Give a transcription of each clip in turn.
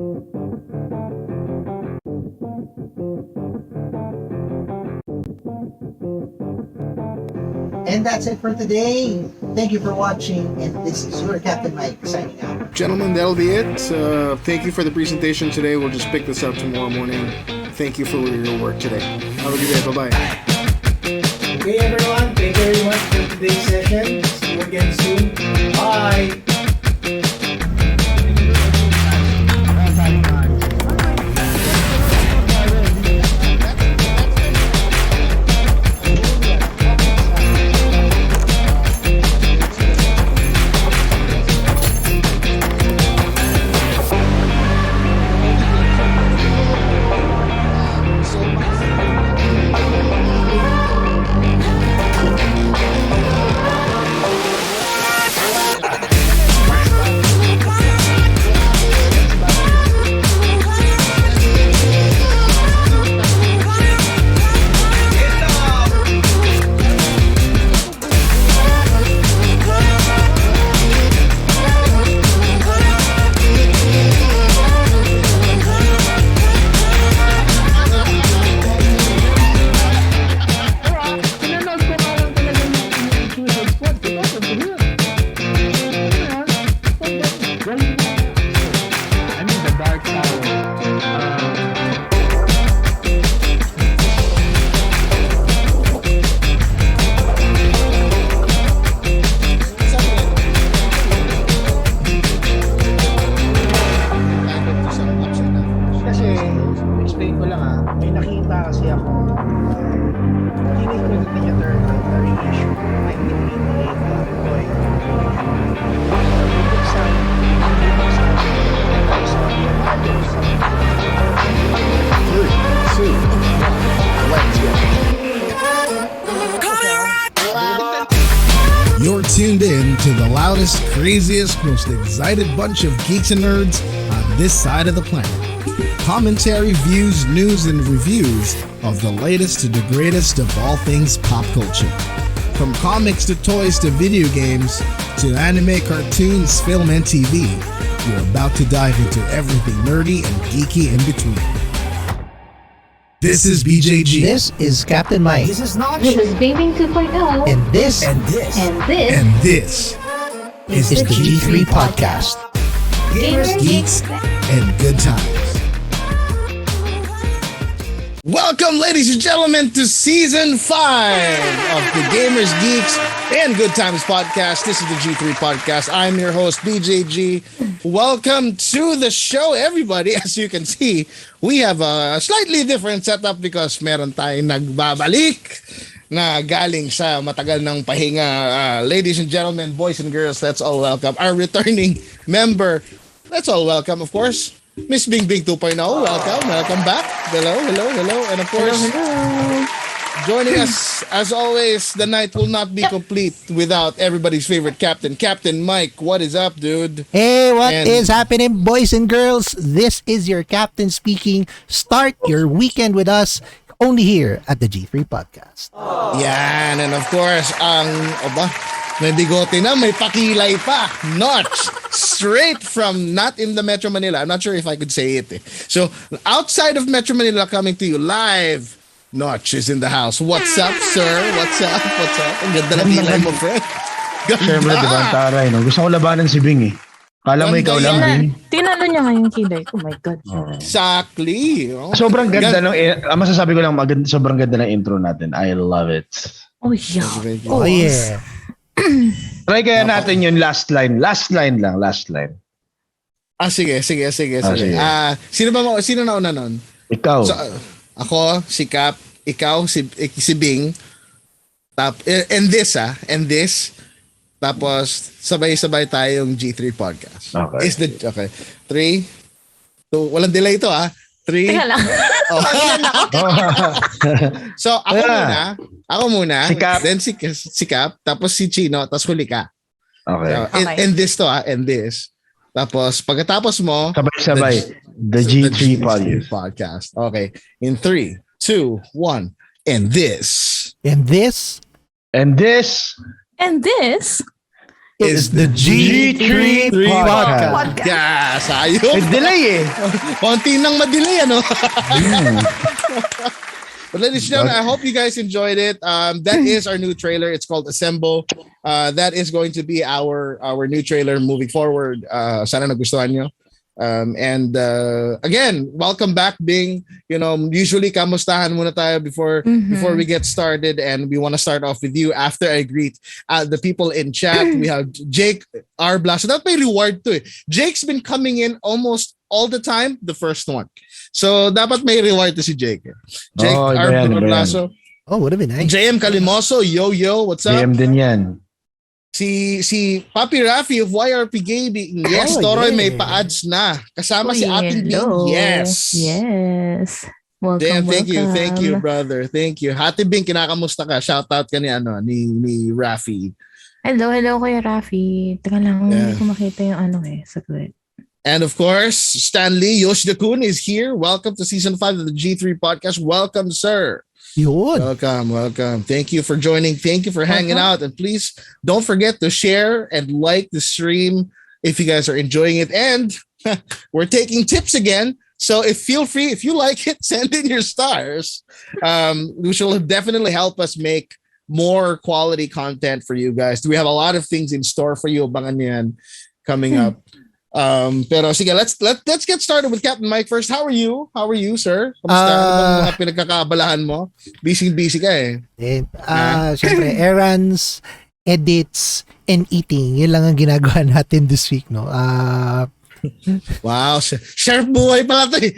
And that's it for today. Thank you for watching, and this is your Captain Mike signing out. Gentlemen, that'll be it. Thank you for the presentation today. We'll just pick this up tomorrow morning. Thank you for your work today. Have a good day. Bye-bye. Okay, everyone. Thank you very much for today's session. See you again soon. Bye. You're tuned in to the loudest, craziest, most excited bunch of geeks and nerds on this side of the planet. Commentary, views, news, and reviews of the latest to the greatest of all things pop culture. From comics to toys to video games to anime, cartoons, film, and TV, you're about to dive into everything nerdy and geeky in between. This is BJG. This is Captain Mike. This is Noch. This is Gaming 2.0. And this is the G3 Podcast. Gamers, Geeks, and Good Times. Welcome, ladies and gentlemen, to Season 5 of the Gamers, Geeks, and Good Times Podcast. This is the G3 Podcast. I'm your host, BJG. Welcome to the show, everybody. As you can see, we have a slightly different setup because meron tayong nagbabalik na galing sa matagal ng pahinga. Ladies and gentlemen, boys and girls, let's all welcome our returning member. Let's all welcome, of course, Miss Bing Bing 2.0. Welcome back. Hello. And of course, joining us, as always, the night will not be complete without everybody's favorite captain, Captain Mike. What is up, dude? Hey, what is happening, boys and girls? This is your captain speaking. Start your weekend with us only here at the G3 Podcast. Yan, and of course, may bigote na, may pakilay pa. Noch, straight from not in the Metro Manila. I'm not sure if I could say it. So, outside of Metro Manila, coming to you live, Noch is in the house. What's up, sir? What's up? Ang ganda na kilay mo, friend. Siyempre, di ba, ang taray, no? Gusto ko labanan si Bing, eh. Kala mo ikaw lang, Bing. Tinalo niya nga yung kilay. Oh my God. Exactly. Sobrang ganda ng, masasabi ko lang, sobrang ganda ng intro natin. I love it. Oh yeah. Oh yeah. Try kaya natin yung last line. Last line. Sige. Sige. Sino na una nun? Ikaw. So, ako, si Cap, ikaw, si Bing, and this, tapos sabay-sabay tayong G3 Podcast. Okay. Okay. 3, 2, walang delay ito 3. Teka lang. So, ako muna, Si Cap. then si Cap, tapos si Chino, tapos huli ka. Okay. So, Okay. and this and this. Tapos, pagkatapos mo, Sabay-sabay. The G3 Podcast. Okay. In 3, 2, 1. And this. And this And this And this is the G3 Podcast. Yes, ayun. May delay eh. Konti nang madelay, ano? But ladies and gentlemen, I hope you guys enjoyed it. That is our new trailer. It's called Assemble. That is going to be our new trailer moving forward. Sana nagustuhan nyo. And again, welcome back, Bing. You know, usually kamustahan muna tayo before we get started, and we want to start off with you after I greet the people in chat. We have Jake Arbla. So that may reward to it. Jake's been coming in almost all the time, the first one. So dapat may reward to si Jake. Jake Arbla. Oh, would have been nice. JM Kalimoso, yo, what's up? JM din yan. Si Papi Rafi of YRP Gaming. Yes, Toroy, may pa-ads na. Kasama si Ating Bing. Yes. Welcome, Thank you, brother. Thank you. Hati Bing, kinakamusta ka? Shoutout ka ni Rafi. Hello, Kuya Rafi. Teka lang, hindi ko makita yung saglit. And of course, Stanley Yoshida-kun is here. Welcome to Season 5 of the G3 Podcast. Welcome, sir. Yun. Welcome. Thank you for joining. Thank you for hanging out. And please don't forget to share and like the stream if you guys are enjoying it. And we're taking tips again. So feel free, if you like it, send in your stars. Which will definitely help us make more quality content for you guys. We have a lot of things in store for you. Abangan yan coming up. Pero sige, let's get started with Captain Mike first. How are you, sir? Kamusta? Ano bang mga pinagkakaabalahan mo? Busy ka eh. Siyempre, errands, edits, and eating. Yun lang ang ginagawa natin this week, no? Wow, sharp buhay pala to eh.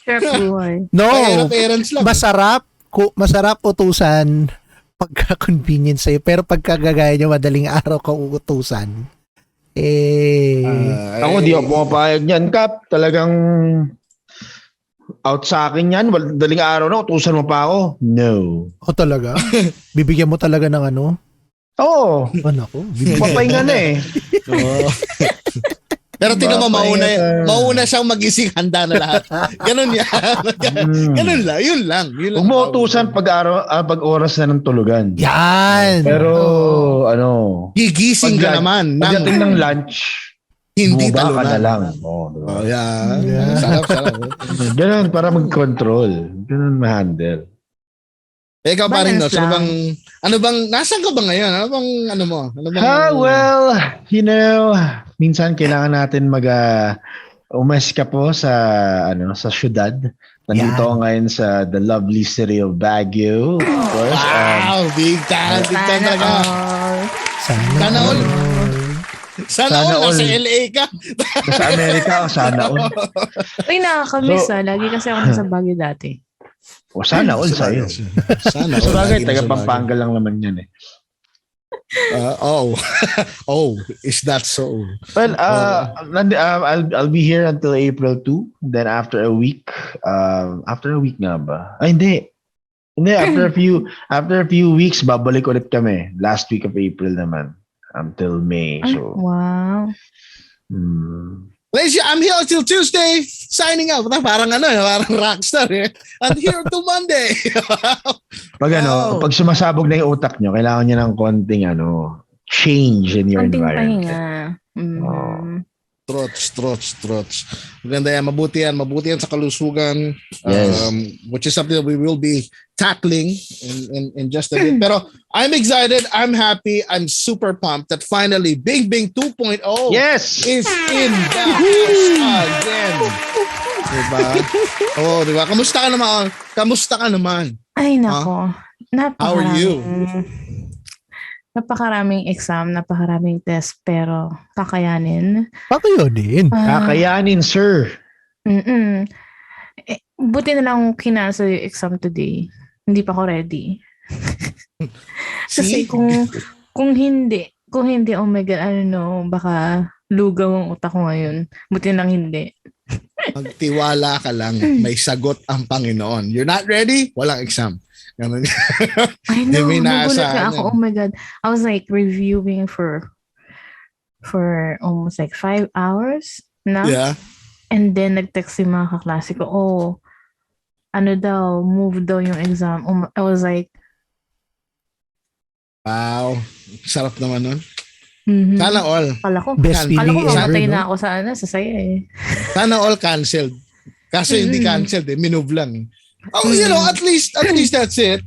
Sharp buhay. No, errands lang. Masarap utusan pagka convenient sa'yo. Pero pagkagagaya nyo, madaling araw ka uutusan. Ako di ako pumapayag niyan, Kap. Talagang out sa akin yan. Daling araw na, utusan mo pa ako. No. Talaga? Bibigyan mo talaga ng ano? Oo. Ako? Papahinga na eh. Pero tingnan mo, mauna siyang magising, handa na lahat. Ganun yan. Ganun lang. Yun lang. Huwag mo utusan pag oras na ng tulugan. Yan! Pero, gigising ka naman. Pagdating ng lunch, hindi talunan. Ka na lang. Diba? Yeah. Sarap. Ganun, para mag-control. Ganun ma-handle. Ikaw pa rin, no? So, nasan ka ba ngayon? Well, minsan kailangan natin umaska po sa syudad. Nandito ako ngayon sa the lovely city of Baguio, of course. Wow, big time talaga. Sana all, nasa LA ka. Sa Amerika, sana all. Uy, nakakamiss Lagi kasi ako nasa Baguio dati. Sana all sa'yo. Sana all. Sa bagay, taga Pampanga lang naman yan eh. Is that so? Well, I'll be here until April 2. Then after a week nga ba? Ay, hindi. After a few weeks, babalik ulit kami. Last week of April naman. Until May. So. Wow. Ladies, I'm here until Tuesday. Signing out. Parang rockstar eh. I'm here until Monday. Pag sumasabog na yung utak nyo, kailangan nyo ng konting change in your environment. Trots. Maganda yan. Mabuti yan sa kalusugan. Yes. Which is something that we will be tackling in just a bit. Pero I'm excited. I'm happy. I'm super pumped that finally Bing 2.0 yes! is in the house again. Diba? Kamusta ka naman? Ay, nako. How are you? Napakaraming exam, napakaraming test, pero kakayanin. Kakayanin, sir. Buti na lang kinasa yung exam today. Hindi pa ako ready. Kasi kung hindi, oh my God, baka lugaw ang utak ko ngayon. Buti na lang hindi. Magtiwala ka lang, may sagot ang Panginoon. You're not ready? Walang exam. I know, nagulat nga ako. Oh my God. I was like reviewing for almost like 5 hours na. Yeah. And then nag-text yung mga kaklase ko, move daw yung exam. I was like, wow. Sarap naman nun. Mhm. Sana all. Kala ko. Best Kala ko feeling ever, mamatay na no? ako sa saya eh. Sana all canceled. Kaso hindi canceled minove lang. Oh, at least that's it.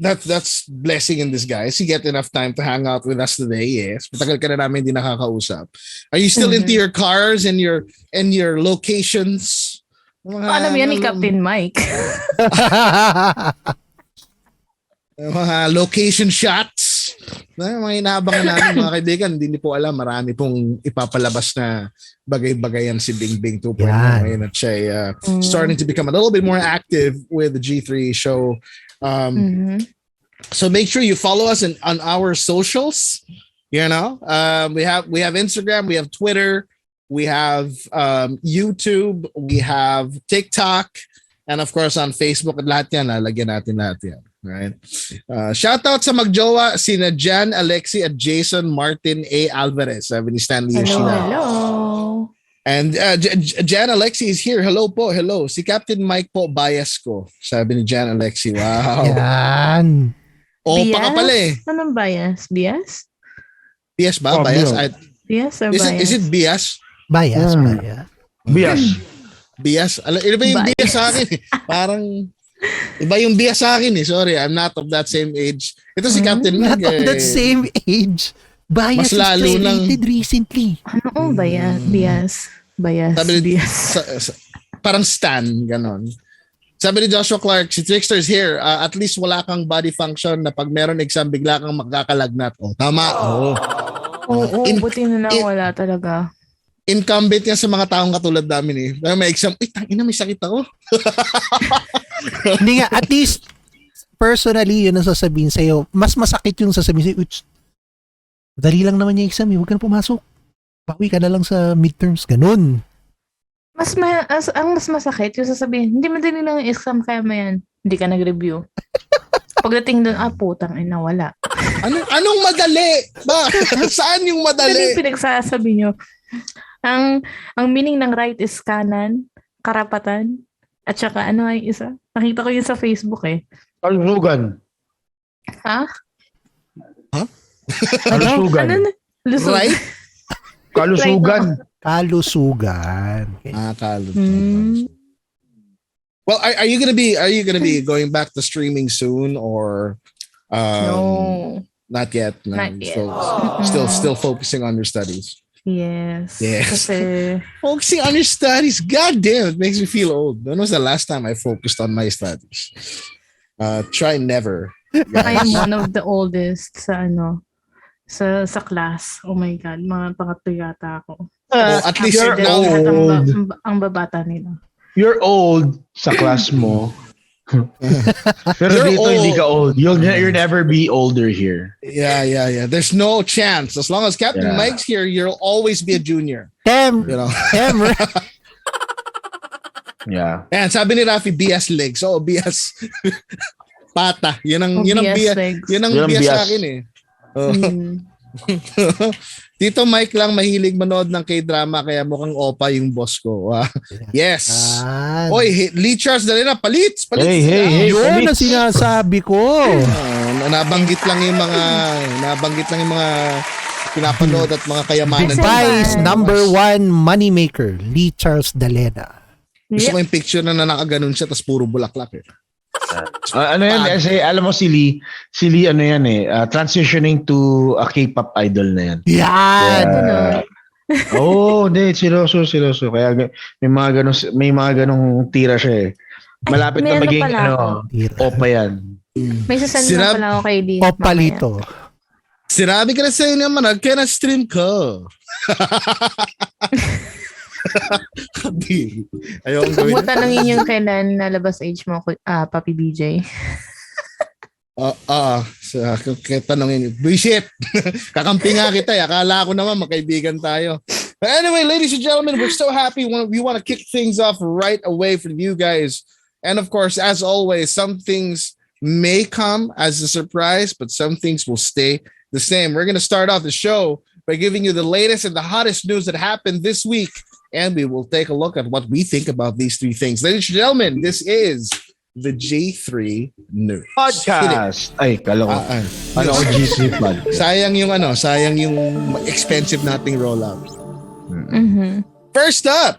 That's blessing in disguise. You get enough time to hang out with us today. Yes. Matagal ka na namin hindi nakakausap. Are you still into your cars and your locations? Alam yan ni Captain Mike. Mga location shots. Mga inaabangan namin mga kaibigan. Hindi po alam. Marami pong ipapalabas na bagay-bagayan si Bing Bing 2.0. Yan. Ngayon at siya starting to become a little bit more active with the G3 show. So make sure you follow us on our socials. We have Instagram, we have Twitter, we have YouTube, we have TikTok, and of course on Facebook. At lahat yan, lalagyan natin lahat yan. Right. Shout out sa magjowa sina Jan Alexi at Jason Martin A. Alvarez. Sabi ni Stanley Yoshida. Hello. And Jan Alexi is here. Hello po. Hello. Si Captain Mike po, bias ko. Sabi ni Jan Alexi. Wow. Yan. Opa ka pala eh. Anong bias? Bias? Bias ba? Bias? Bias or bias? Is it bias? Bias. Bias. Bias? Iba yung bias sa akin eh. Parang iba yung bias sa akin eh. Sorry, I'm not of that same age. Ito si Captain Not Mike. of that same age. Bias Mas lalo is nang- created recently. Ano bias? Bias. Sabi ni, Bias. parang Stan, ganon. Sabi ni Joshua Clark, si Trickster's here. At least wala kang body function na pag meron exam, bigla kang magkakalagnat. Oh, tama. Oh. Oo, buti na lang wala talaga. Incumbent yan sa mga taong katulad namin eh. Dahil may exam, tangina may sakit ako. Hindi nga, at least, personally, yun ang sasabihin sa'yo. Mas masakit yung sasabihin sa'yo, dali lang naman yung exam eh, huwag ka na pumasok. Bawi ka na lang sa midterms, ganun. Ang mas masakit yung sasabihin, hindi madali lang yung exam kaya mo yan. Hindi ka nag-review. Pagdating doon, putang ina, wala. Anong madali? Ba? Saan yung Ano madali? yung pinagsasabi nyo? Ang meaning ng right is kanan, karapatan, at saka ano ay isa? Nakita ko yun sa Facebook eh. Kalusugan. Ha? Kalusugan. Ano na? Lusog. Right? Kalusugan. Kalusugan. Okay. Kalusugan. Well, are you gonna be going back to streaming soon or No. not yet? No. Not yet. Still focusing on your studies. Yes. Yes. Kasi, Focusing on your studies. God damn, it makes me feel old. When was the last time I focused on my studies? Try never. I am one of the oldest sa class. Oh my God, mga pangatlo yata ako. At least You're now, old. Ang babata nila. You're old sa class mo. Pero You're dito old. hindi ka old. You'll never be older here. yeah. There's no chance. As long as Captain Yeah. Mike's here, you'll always be a junior. Tem, You know. Yeah. And sabi ni Rafi, BS legs. Oh, BS pata. Yun ang BS BS. legs. Yun ang Yun ang BS sa BS. akin eh. Oh. Mm. Tito Mike lang mahilig manood ng K-drama kaya mukhang opa yung boss ko. Yes. Yan. Oy, Lee Charles dali na palit. Hey. Yun ang sinasabi ko. Nabanggit lang yung mga pinapanood at mga kayamanan. Vice number 1 moneymaker, Lee Charles Dalena. Gusto ko yung picture na nakaganon siya tapos puro bulaklak eh. Ano yan? Kasi alam mo si Lee ano yan eh, transitioning to a K-pop idol na yan. Yan. Hindi, seryoso. Kaya may mga ganong tira siya eh. Malapit na meron maging pala ako. opa yan. May sasend na pala ako kay Lee. O palito. Sinabi ka na sa'yo naman, nag-stream ko. Ayoko gawin. Huwag mo tanongin yung kailan nalabas age mo, Papi BJ. Tanongin. Bullshit. Kakampi nga kita. Akala ko naman magkaibigan tayo. But anyway, ladies and gentlemen, we're so happy. We want to kick things off right away for you guys. And of course, as always, some things may come as a surprise, but some things will stay the same. We're going to start off the show by giving you the latest and the hottest news that happened this week. And we will take a look at what we think about these three things. Ladies and gentlemen, this is the J3 news. Podcast. Ay, kala ko. Ano ko G3 podcast. Sayang yung expensive nating rollout. Mm-hmm. First up,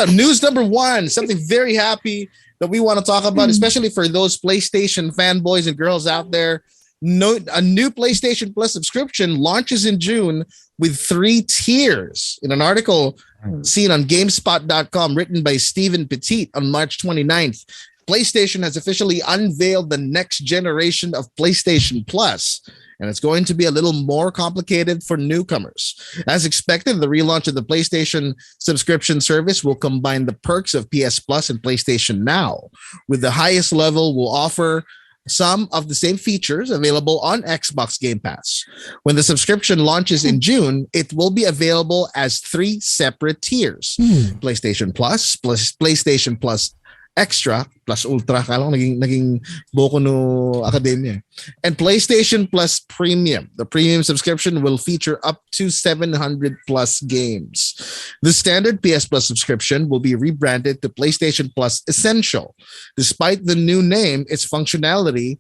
news number one, something very happy that we want to talk about, especially for those PlayStation fanboys and girls out there. A new PlayStation Plus subscription launches in June with 3 tiers. In an article seen on GameSpot.com, written by Stephen Petit on March 29th, PlayStation has officially unveiled the next generation of PlayStation Plus, and it's going to be a little more complicated for newcomers. As expected, the relaunch of the PlayStation subscription service will combine the perks of PS Plus and PlayStation Now, with the highest level will offer some of the same features available on Xbox Game Pass. When the subscription launches in June, it will be available as 3 separate tiers. PlayStation Plus, PlayStation Plus Extra, plus Ultra, kala ko naging Boku no Academia. And PlayStation Plus Premium. The premium subscription will feature up to 700 plus games. The standard PS Plus subscription will be rebranded to PlayStation Plus Essential. Despite the new name, it's functionally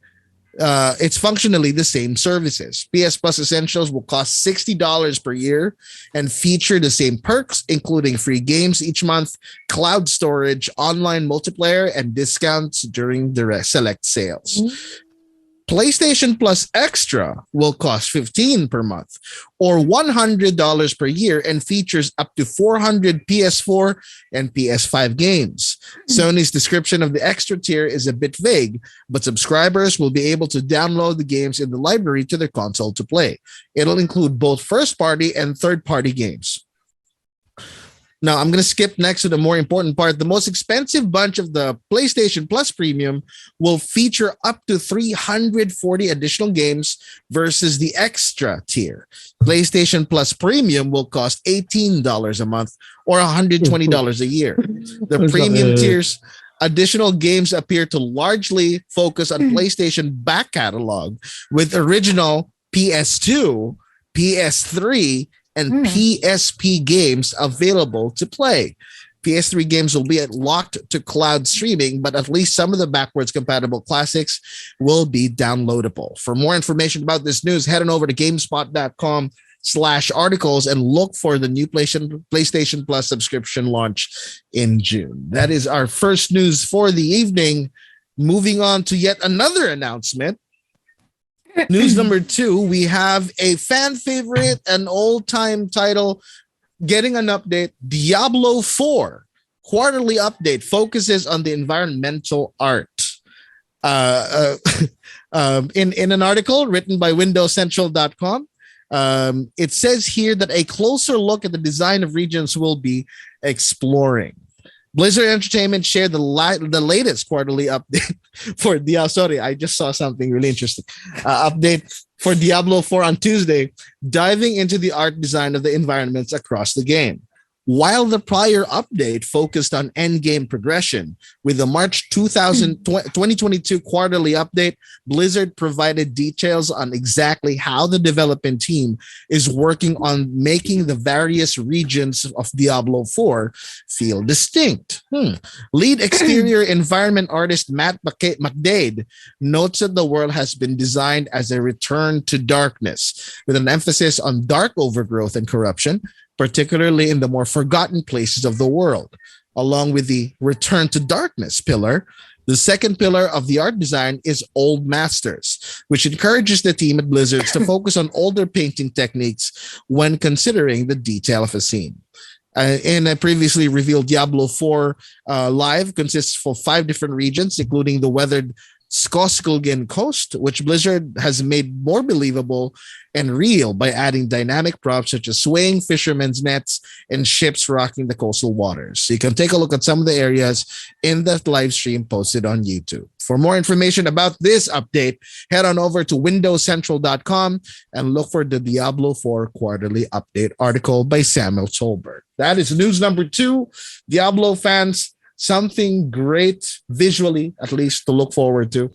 the same services. PS Plus Essentials will cost $60 per year and feature the same perks, including free games each month, cloud storage, online multiplayer, and discounts during the select sales. PlayStation Plus Extra will cost $15 per month or $100 per year and features up to 400 PS4 and PS5 games. Sony's description of the extra tier is a bit vague, but subscribers will be able to download the games in the library to their console to play. It'll include both first-party and third-party games. Now, I'm going to skip next to the more important part. The most expensive bunch of the PlayStation Plus Premium will feature up to 340 additional games versus the extra tier. PlayStation Plus Premium will cost $18 a month or $120 a year. The premium tier's additional games appear to largely focus on PlayStation back catalog with original PS2, PS3, and PSP games available to play. PS3 games will be locked to cloud streaming, but at least some of the backwards compatible classics will be downloadable. For more information about this news, head on over to GameSpot.com/articles and look for the new PlayStation Plus subscription launch in June. That is our first news for the evening. Moving on to yet another announcement. News number 2, we have a fan favorite, an old-time title getting an update. Diablo 4 quarterly update focuses on the environmental art. In an article written by WindowsCentral.com, it says here that a closer look at the design of regions will be exploring. Blizzard Entertainment shared the latest quarterly update for Diablo. Sorry, I just saw something really interesting. Update for Diablo 4 on Tuesday, diving into the art design of the environments across the game. While the prior update focused on endgame progression, with the March 2022 quarterly update, Blizzard provided details on exactly how the development team is working on making the various regions of Diablo 4 feel distinct. Lead exterior environment artist Matt McDade notes that the world has been designed as a return to darkness, with an emphasis on dark overgrowth and corruption, particularly in the more forgotten places of the world. Along with the return to darkness pillar, the second pillar of the art design is Old Masters, which encourages the team at Blizzard to focus on older painting techniques when considering the detail of a scene. In a previously revealed Diablo 4 Live consists of 5 different regions, including the weathered Skoskulgen Coast, which Blizzard has made more believable and real by adding dynamic props such as swaying fishermen's nets and ships rocking the coastal waters. So you can take a look at some of the areas in that live stream posted on YouTube. For more information about this update, head on over to WindowsCentral.com and look for the Diablo 4 quarterly update article by Samuel Solberg. That is news number 2. Diablo fans, something great visually, at least, to look forward to.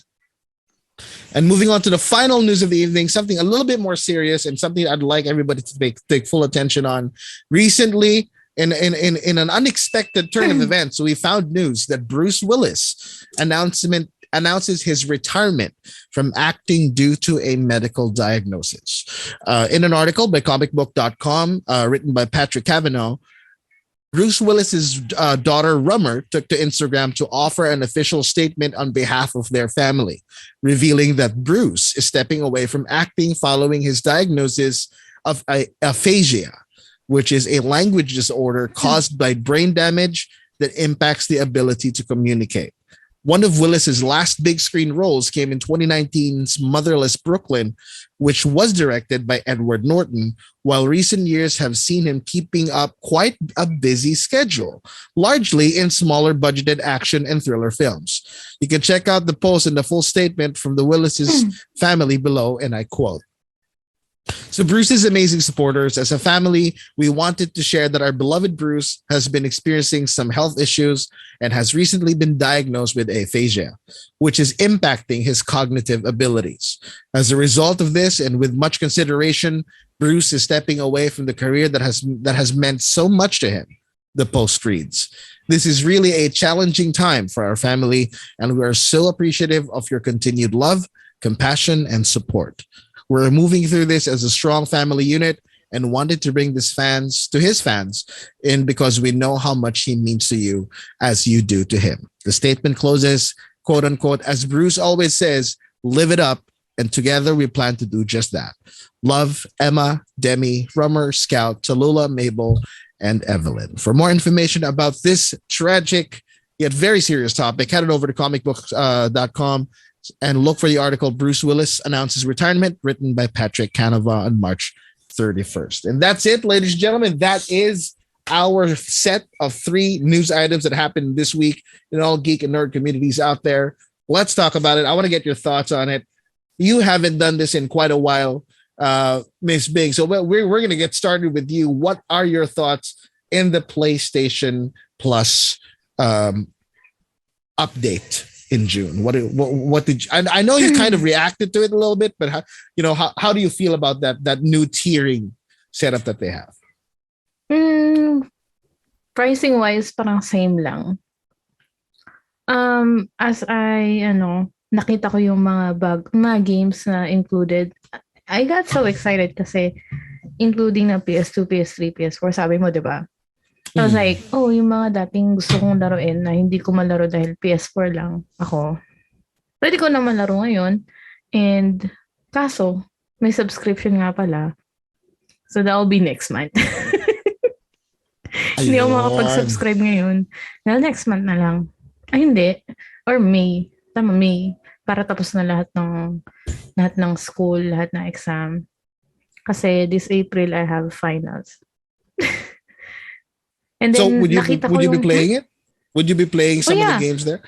And moving on to the final news of the evening, something a little bit more serious and something I'd like everybody to take full attention on. Recently, in an unexpected turn of events, we found news that Bruce Willis announces his retirement from acting due to a medical diagnosis. In an article by comicbook.com, written by Patrick Cavanaugh, Bruce Willis's daughter Rummer took to Instagram to offer an official statement on behalf of their family, revealing that Bruce is stepping away from acting following his diagnosis of aphasia, which is a language disorder caused by brain damage that impacts the ability to communicate. One of Willis's last big screen roles came in 2019's Motherless Brooklyn, which was directed by Edward Norton, while recent years have seen him keeping up quite a busy schedule, largely in smaller budgeted action and thriller films. You can check out the post and the full statement from the Willis's family below, and I quote, "So Bruce's amazing supporters, as a family, we wanted to share that our beloved Bruce has been experiencing some health issues and has recently been diagnosed with aphasia, which is impacting his cognitive abilities. As a result of this, and with much consideration, Bruce is stepping away from the career that has meant so much to him," the post reads. "This is really a challenging time for our family, and we are so appreciative of your continued love, compassion, and support. We're moving through this as a strong family unit and wanted to bring his fans in because we know how much he means to you as you do to him." The statement closes, quote unquote, "As Bruce always says, live it up, and together we plan to do just that. Love, Emma, Demi, Rummer, Scout, Tallulah, Mabel, and Evelyn." For more information about this tragic yet very serious topic, head on over to comicbook.com and look for the article "Bruce Willis Announces Retirement," written by Patrick Cavanaugh on March 31st. And that's it, ladies and gentlemen. That is our set of 3 news items that happened this week in all geek and nerd communities out there. Let's talk about it. I want to get your thoughts on it. You haven't done this in quite a while, Miss Bing. So we're going to get started with you. What are your thoughts in the PlayStation Plus update in June? What did you, I know you kind of reacted to it a little bit, but how do you feel about that new tiering setup that they have? Pricing wise, parang same lang. As I nakita ko yung mga games na included, I got so excited kasi including na PS2, PS3, PS4, sabi mo, 'di ba? I was like, yung mga dating gusto kong laruin na hindi ko malaro dahil PS4 lang ako, pwede ko naman laro ngayon. And kaso, may subscription nga pala. So that will be next month. Hindi ako makapag-subscribe ngayon. Dahil next month na lang. Ay, hindi. Or May. Tama, May. Para tapos na lahat ng school, lahat ng exam. Kasi this April, I have finals. And then, so would you be playing it? Would you be playing some of the games there?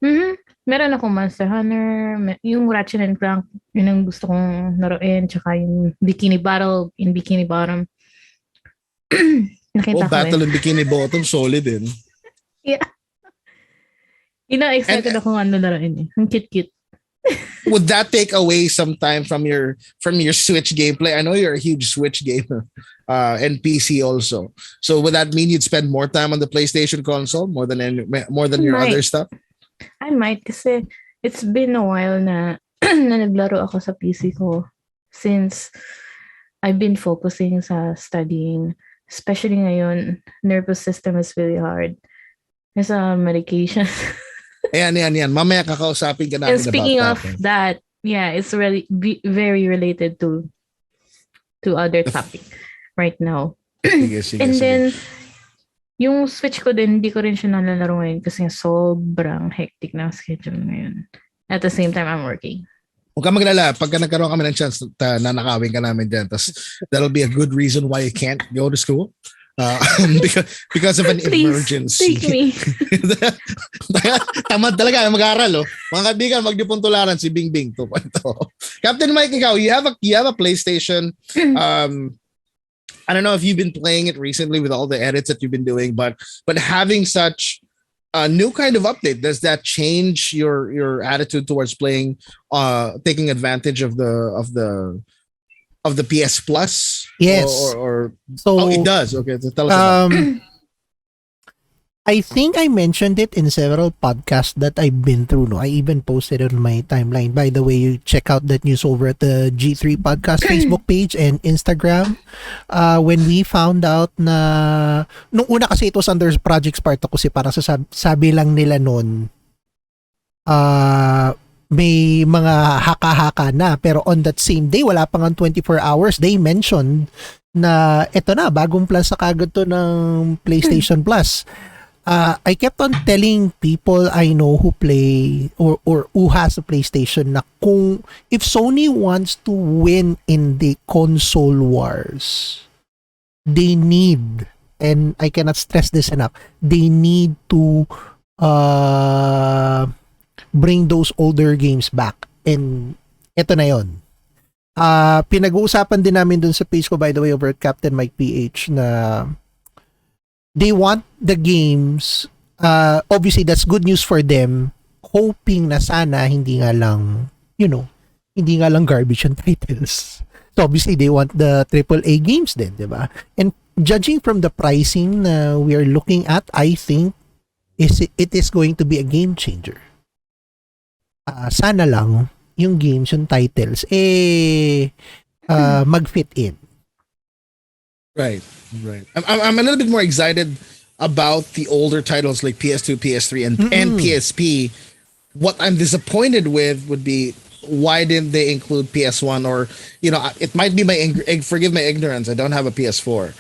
Mm-hmm. Meron akong Monster Hunter, yung Ratchet and Clank, yun ang gusto kong laruin, tsaka yung Bikini Battle in Bikini Bottom. Nakita ko Battle in Bikini Bottom, solid din. Yeah. Excited akong laruin eh. Ang cute-cute. Would that take away some time from your Switch gameplay? I know you're a huge Switch gamer, and PC also. So would that mean you'd spend more time on the PlayStation console more than your other stuff? I might, kasi it's been a while na naglaro ako sa PC ko since I've been focusing sa studying. Especially ngayon, nervous system is really hard. There's medication. Ayan. Mamaya kakausapin ka namin about that. And speaking of that, yeah, it's really very related to other topic right now. And then, yung Switch ko din, hindi ko rin siya nalalaro ngayon kasi sobrang hectic na schedule ngayon. At the same time, I'm working. Huwag ka maglala. Pagka nagkaroon kami ng chance na nanakawin ka namin dyan, that'll be a good reason why you can't go to school. Because of an emergency. Take me. Tamad talaga mag-aaral, Mga kaibigan, magdipuntularan si Bing Bing 2.0. Captain Mike, ikaw, you have a PlayStation. I don't know if you've been playing it recently with all the edits that you've been doing, but having such a new kind of update, does that change your attitude towards playing, taking advantage of the PS Plus? Yes. Or so it does. Okay, so tell us about it. I think I mentioned it in several podcasts that I've been through. No, I even posted it on my timeline. By the way, you check out that news over at the G3 podcast Facebook page and Instagram. When we found out na nung una kasi ito was under Project Sparta kasi parang sabi lang nila noon may mga haka-haka na, pero on that same day wala pang 24 hours they mentioned na eto na bagong plan sa kagad to ng PlayStation Plus. I kept on telling people I know who play or who has a PlayStation na kung if Sony wants to win in the console wars, they need, and I cannot stress this enough, they need to bring those older games back. And eto na yon. Pinag-uusapan din namin dun sa page ko, by the way, over at Captain Mike PH, na they want the games, obviously that's good news for them, hoping na sana hindi nga lang, hindi nga lang garbage and titles. So obviously they want the AAA games din, di ba? And judging from the pricing na we are looking at, I think it is going to be a game changer. Sana lang yung games, yung titles, mag-fit in. Right. I'm a little bit more excited about the older titles like PS2, PS3, and PSP. What I'm disappointed with would be why didn't they include PS1, or it might be forgive my ignorance. I don't have a PS4.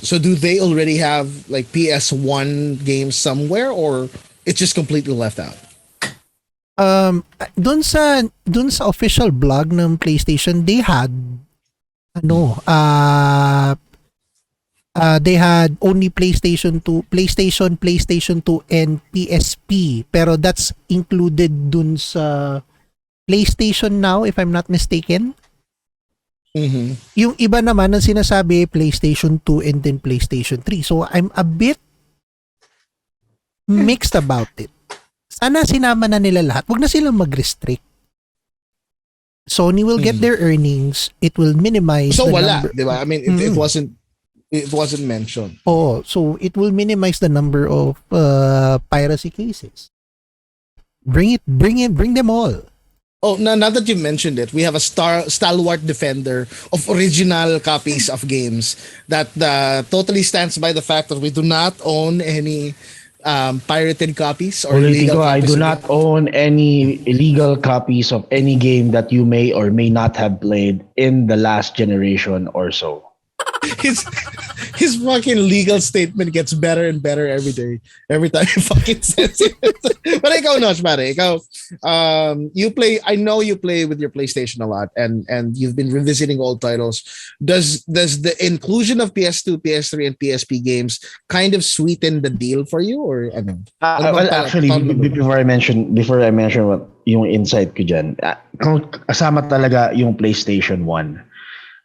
So do they already have like PS1 games somewhere, or it's just completely left out? Dun sa official blog ng PlayStation, they had they had only PlayStation 2, PlayStation 2 and PSP, pero that's included dun sa PlayStation Now, if I'm not mistaken. Mm-hmm. Yung iba naman ang sinasabi PlayStation 2 and then PlayStation 3. So I'm a bit mixed about it. Sana sinama na nila lahat. Huwag na silang mag-restrict. Sony will get their earnings. It will minimize so the wala, number. diba? I mean, it wasn't mentioned. Oh, so it will minimize the number of piracy cases. Bring them all. Oh, now that you mentioned it, we have a stalwart defender of original copies of games that totally stands by the fact that we do not own any pirated copies or illegal copies. I do not own any illegal copies of any game that you may or may not have played in the last generation or so. His fucking legal statement gets better and better every day. Every time he fucking says it. But ikaw, Noch, pare, I know you play with your PlayStation a lot, and you've been revisiting old titles. Does the inclusion of PS2, PS3, and PSP games kind of sweeten the deal for you, or ano? Well, actually, before I mention what yung insight ko dyan, kasama talaga yung PlayStation 1.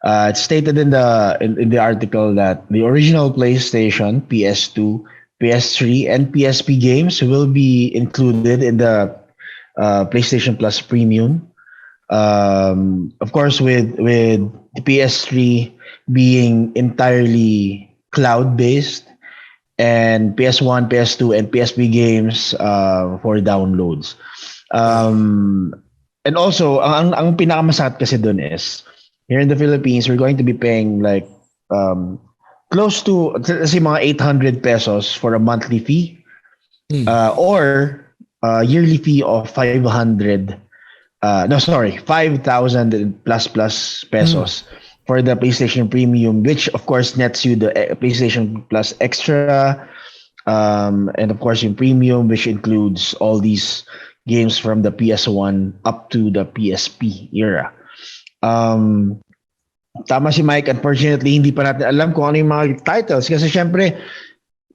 It's stated in the article that the original PlayStation, PS2, PS3, and PSP games will be included in the PlayStation Plus Premium. Of course, with the PS3 being entirely cloud-based, and PS1, PS2, and PSP games for downloads. And also, ang pinakamasakit kasi dun is, here in the Philippines, we're going to be paying like close to, let's say, mga 800 pesos for a monthly fee, or a yearly fee of 5,000 plus pesos for the PlayStation Premium, which of course nets you the PlayStation Plus Extra, and of course yung Premium, which includes all these games from the PS1 up to the PSP era. Tama si Mike, unfortunately hindi pa natin alam kung ano yung mga titles kasi syempre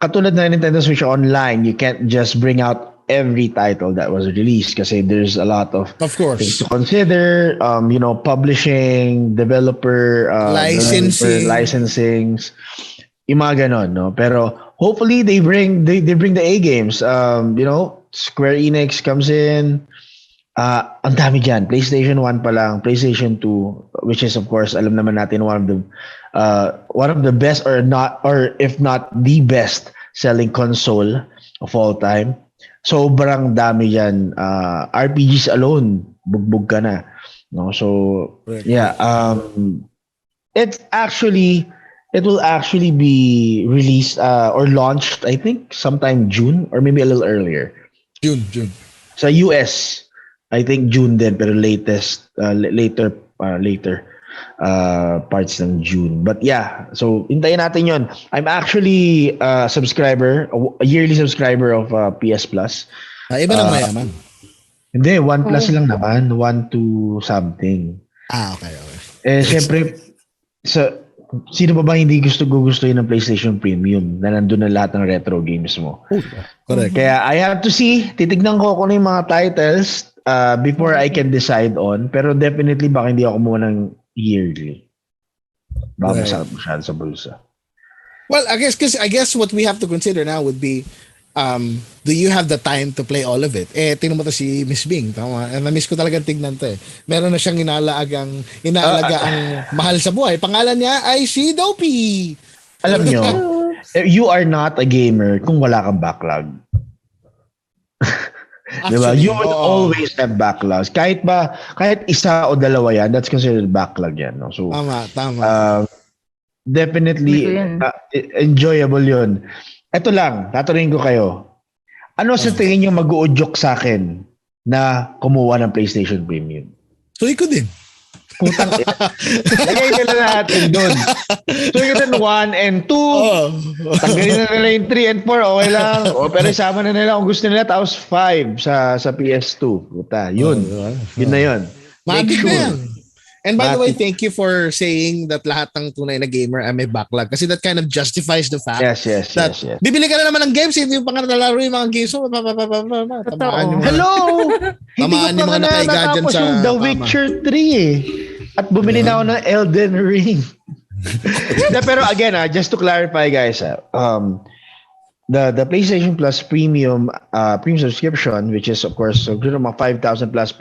katulad na Nintendo Switch Online, you can't just bring out every title that was released kasi there's a lot of course things to consider, publishing, developer licensings, yung mga ganon, no? Pero hopefully they bring the A games. Square Enix comes in. Ang dami dyan. PlayStation 1 pa lang, PlayStation 2, which is of course, alam naman natin one of the best, or if not the best selling console of all time. Sobrang dami yan. RPGs alone, bugbog ka na. No? So, yeah. It will actually be released or launched, I think, sometime June or maybe a little earlier. June. Sa US, I think June din, pero later parts ng June. But yeah, so hintayin natin yon. I'm actually a yearly subscriber of PS Plus. Iba ng mayaman. Hindi, 1 plus lang naman. 1 to something. Okay. Syempre, sino ba hindi gusto ng PlayStation Premium na nandun na lahat ng retro games mo? Correct. Kaya I have to see. Titignan ko kung ano yung mga titles before I can decide on. Pero definitely baka hindi ako muna ng yearly. Baka masarap masyado sa bulsa. Well, I guess what we have to consider now would be, do you have the time to play all of it? Tingnan mo to si Miss Bing, tama? Na-miss ko talagang tignan to Meron na siyang inaalagang mahal sa buhay. Pangalan niya ay si Dopey. Alam nyo, you are not a gamer kung wala kang backlog. Diba? You will always have backlogs. Kahit isa o dalawa yan, that's considered backlog yan. No? So, Tama. Definitely, enjoyable yun. Ito lang, tatanungin ko kayo. Ano sa tingin nyo mag-uudyok sa akin na kumuha ng PlayStation Premium? Tuloy ko din. Putang lagay nila natin doon. Tuloy ko din 1 and 2. Tanggalin na nila yung 3 and 4. Okay lang. Pero isama na nila kung gusto nila. Tapos 5 sa PS2. Puta, yun. Yun na yun. Make sure. And by the way, thank you for saying that lahat ng tunay na gamer ay may backlog. Kasi that kind of justifies the fact that bibili ka na naman ng games, hindi yung pangalalaro yung mga games. Hello! Hindi ko pa nakaiga dyan sa yung The Witcher 3 At bumili na ako ng Elden Ring. Pero again, just to clarify guys, the PlayStation Plus premium subscription, which is of course mga 5,000 plus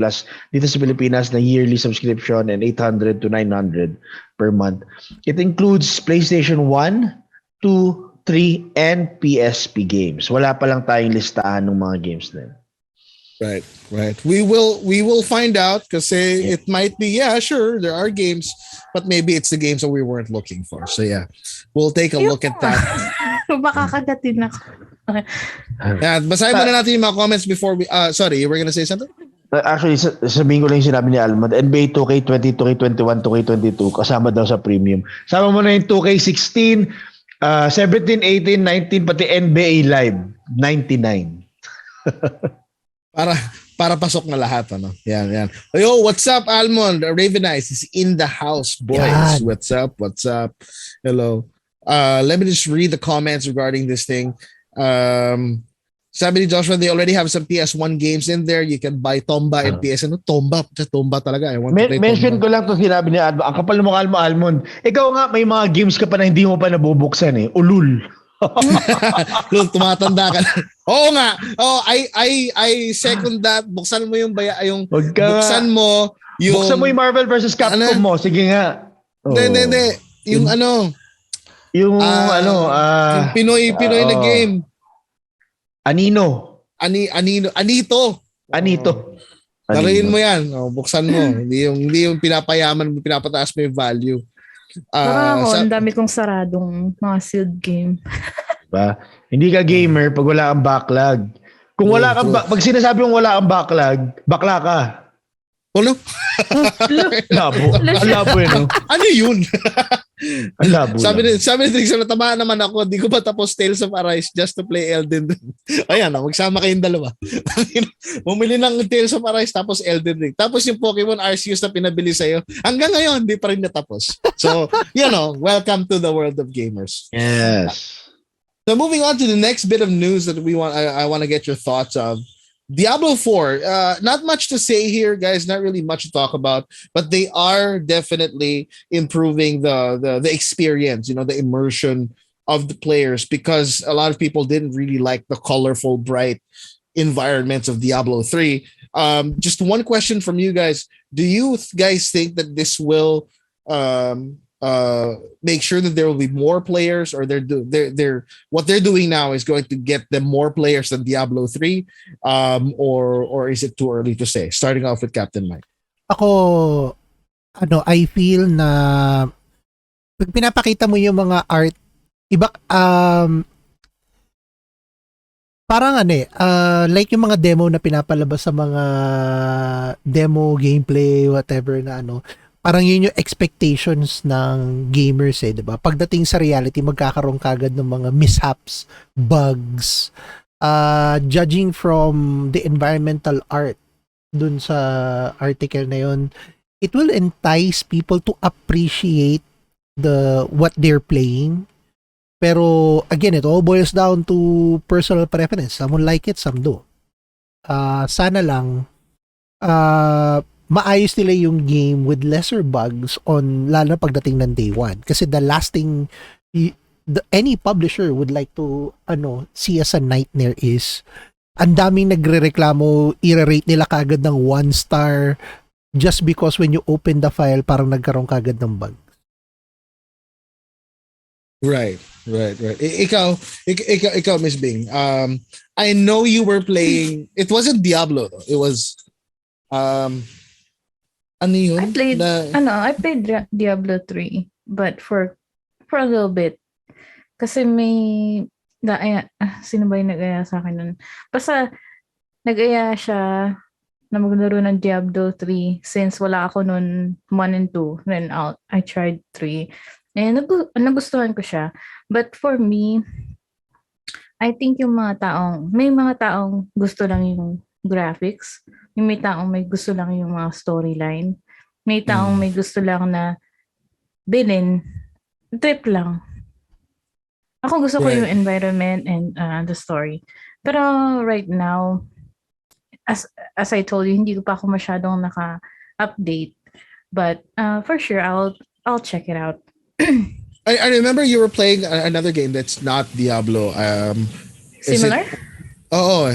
dito sa Pilipinas na yearly subscription and 800 to 900 per month. It includes PlayStation 1, 2, 3, and PSP games. Wala pa lang tayong listahan ng mga games na yun. Right. We will find out kasi it might be, sure, there are games, but maybe it's the games that we weren't looking for. So yeah, we'll take a look at that. Baka kagatin ako. Okay. Yeah, basahin muna natin yung mga comments before we, sorry, you were gonna say something? Actually, sabihin ko lang yung sinabi ni Almond, NBA 2K 20, 2K 21, 2K 22, kasama daw sa premium. Sama mo na yung 2K 16, 17, 18, 19, pati NBA Live, 99. Para pasok na lahat, ano? Yan. Yo, what's up, Almond? Raven Eyes is in the house, boys. God. What's up? Hello. Let me just read the comments regarding this thing. Sabi ni Joshua, they already have some PS1 games in there. You can buy Tomba and PS. Tomba talaga. I want to play mention Tomba. ko lang to sinabi ni Almond. Ang kapal mo Almond. Ikaw nga, may mga games ka pa na hindi mo pa nabubuksan Ulul. Look, tumatanda ka na. Oo nga. I second that. Buksan mo yung buksan mo yung Marvel vs. Capcom mo. Sige nga. Hindi. Yung yung Pinoy na game. Anito. Tarayin mo yan. Buksan mo. Hindi yung pinapayaman, pinapataas mo yung value. Ang dami kong saradong mga sealed game. Diba? Hindi ka gamer pag wala kang backlog. Kung wala kang pag sinasabi mong wala kang backlog, bakla ka. Ano? Labo yun. Ano yun? Labo. Sabi ni Trix, natamaan naman ako. Di ko pa tapos Tales of Arise just to play Elden Ring. Ayan, magsama kayong dalawa. Bumili ng Tales of Arise tapos Elden Ring. Tapos yung Pokemon Arceus na pinabili sa'yo. Hanggang ngayon, di pa rin natapos. So, welcome to the world of gamers. Yes. So moving on to the next bit of news that I want to get your thoughts of. Diablo 4, not much to say here, guys. Not really much to talk about, but they are definitely improving the experience, the immersion of the players, because a lot of people didn't really like the colorful, bright environments of Diablo 3. Just one question from you guys: do you guys think that this will make sure that there will be more players, or they're what they're doing now is going to get them more players than Diablo 3, or is it too early to say? Starting off with Captain Mike. Ako, I feel na pag pinapakita mo yung mga art, iba, parang like yung mga demo na pinapalabas sa mga demo gameplay, whatever na parang yun yung expectations ng gamers diba? Pagdating sa reality, magkakaroon kagad ng mga mishaps, bugs, judging from the environmental art dun sa article na yun, it will entice people to appreciate what they're playing. Pero again, it all boils down to personal preference. Some will like it, some do. Sana lang maayos nila yung game with lesser bugs lalo na pagdating ng day one. Kasi the last thing any publisher would like to see as a nightmare is ang daming nagrereklamo, i-rate nila kagad ng 1 star just because when you open the file, parang nagkaroon kagad ng bug. Right. Ikaw, Miss Bing. I know you were playing. It wasn't Diablo though. It was ano yun? I played Diablo 3, but for a little bit. Kasi sino ba yung nag-aya sa akin nun? Basta nag-aya siya na maglaro ng Diablo 3 since wala ako nun 1 and 2. Then I tried 3. And nagustuhan ko siya. But for me, I think may mga taong gusto lang yung graphics. May taong may gusto lang yung mga storyline. May taong may gusto lang na bilin. Trip lang. Ako gusto ko yung environment and the story. Pero right now, as I told you, hindi ko pa ako masyadong naka-update. But for sure, I'll check it out. I remember you were playing another game that's not Diablo. Similar?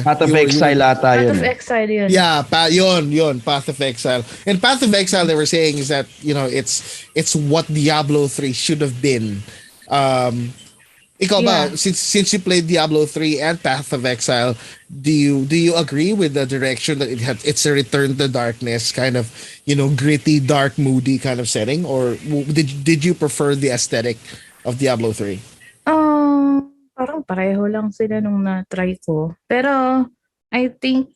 Path of Exile ata yun. Path of Exile yun. Yeah, yun, Path of Exile. And Path of Exile, they were saying is that, it's what Diablo 3 should have been. Ikaw ba, since you played Diablo 3 and Path of Exile, do you agree with the direction that it's a return to darkness, kind of, gritty, dark, moody kind of setting? Or did you prefer the aesthetic of Diablo 3? Parang pareho lang sila nung na-try ko. Pero, I think,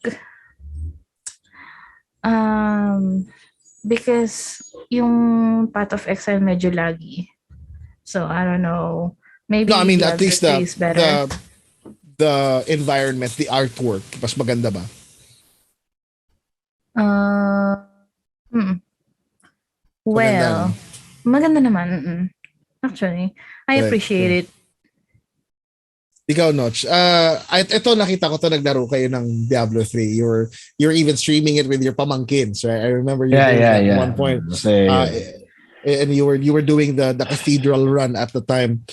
because yung Path of Exile medyo laggy. So, I don't know. Maybe no, I mean, at least the environment, the artwork, mas maganda ba? Well, maganda naman. Actually, I appreciate it. Ikaw, Noch. Ito nakita ko to, naglaro kayo ng Diablo 3. You're even streaming it with your pamangkins, right? I remember you doing that at one point. And you were doing the cathedral run at the time.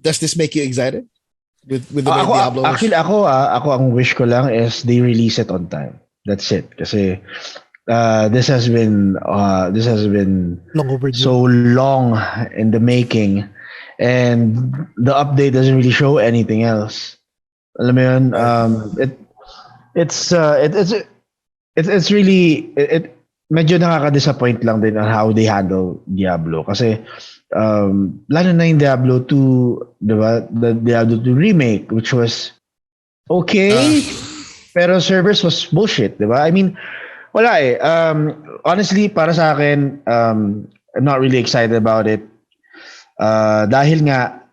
Does this make you excited with the way Diablo? Actually, ako ang wish ko lang is they release it on time. That's it. Kasi this has been Long overdue. so long in the making, and the update doesn't really show anything else. Alam mo yun, it's really medyo nakaka-disappoint lang din on how they handle Diablo. Kasi, lalo na yung Diablo 2, diba? The Diablo 2 remake, which was okay, pero servers was bullshit, diba? I mean, wala eh. Honestly, para sa akin, I'm not really excited about it. Dahil nga,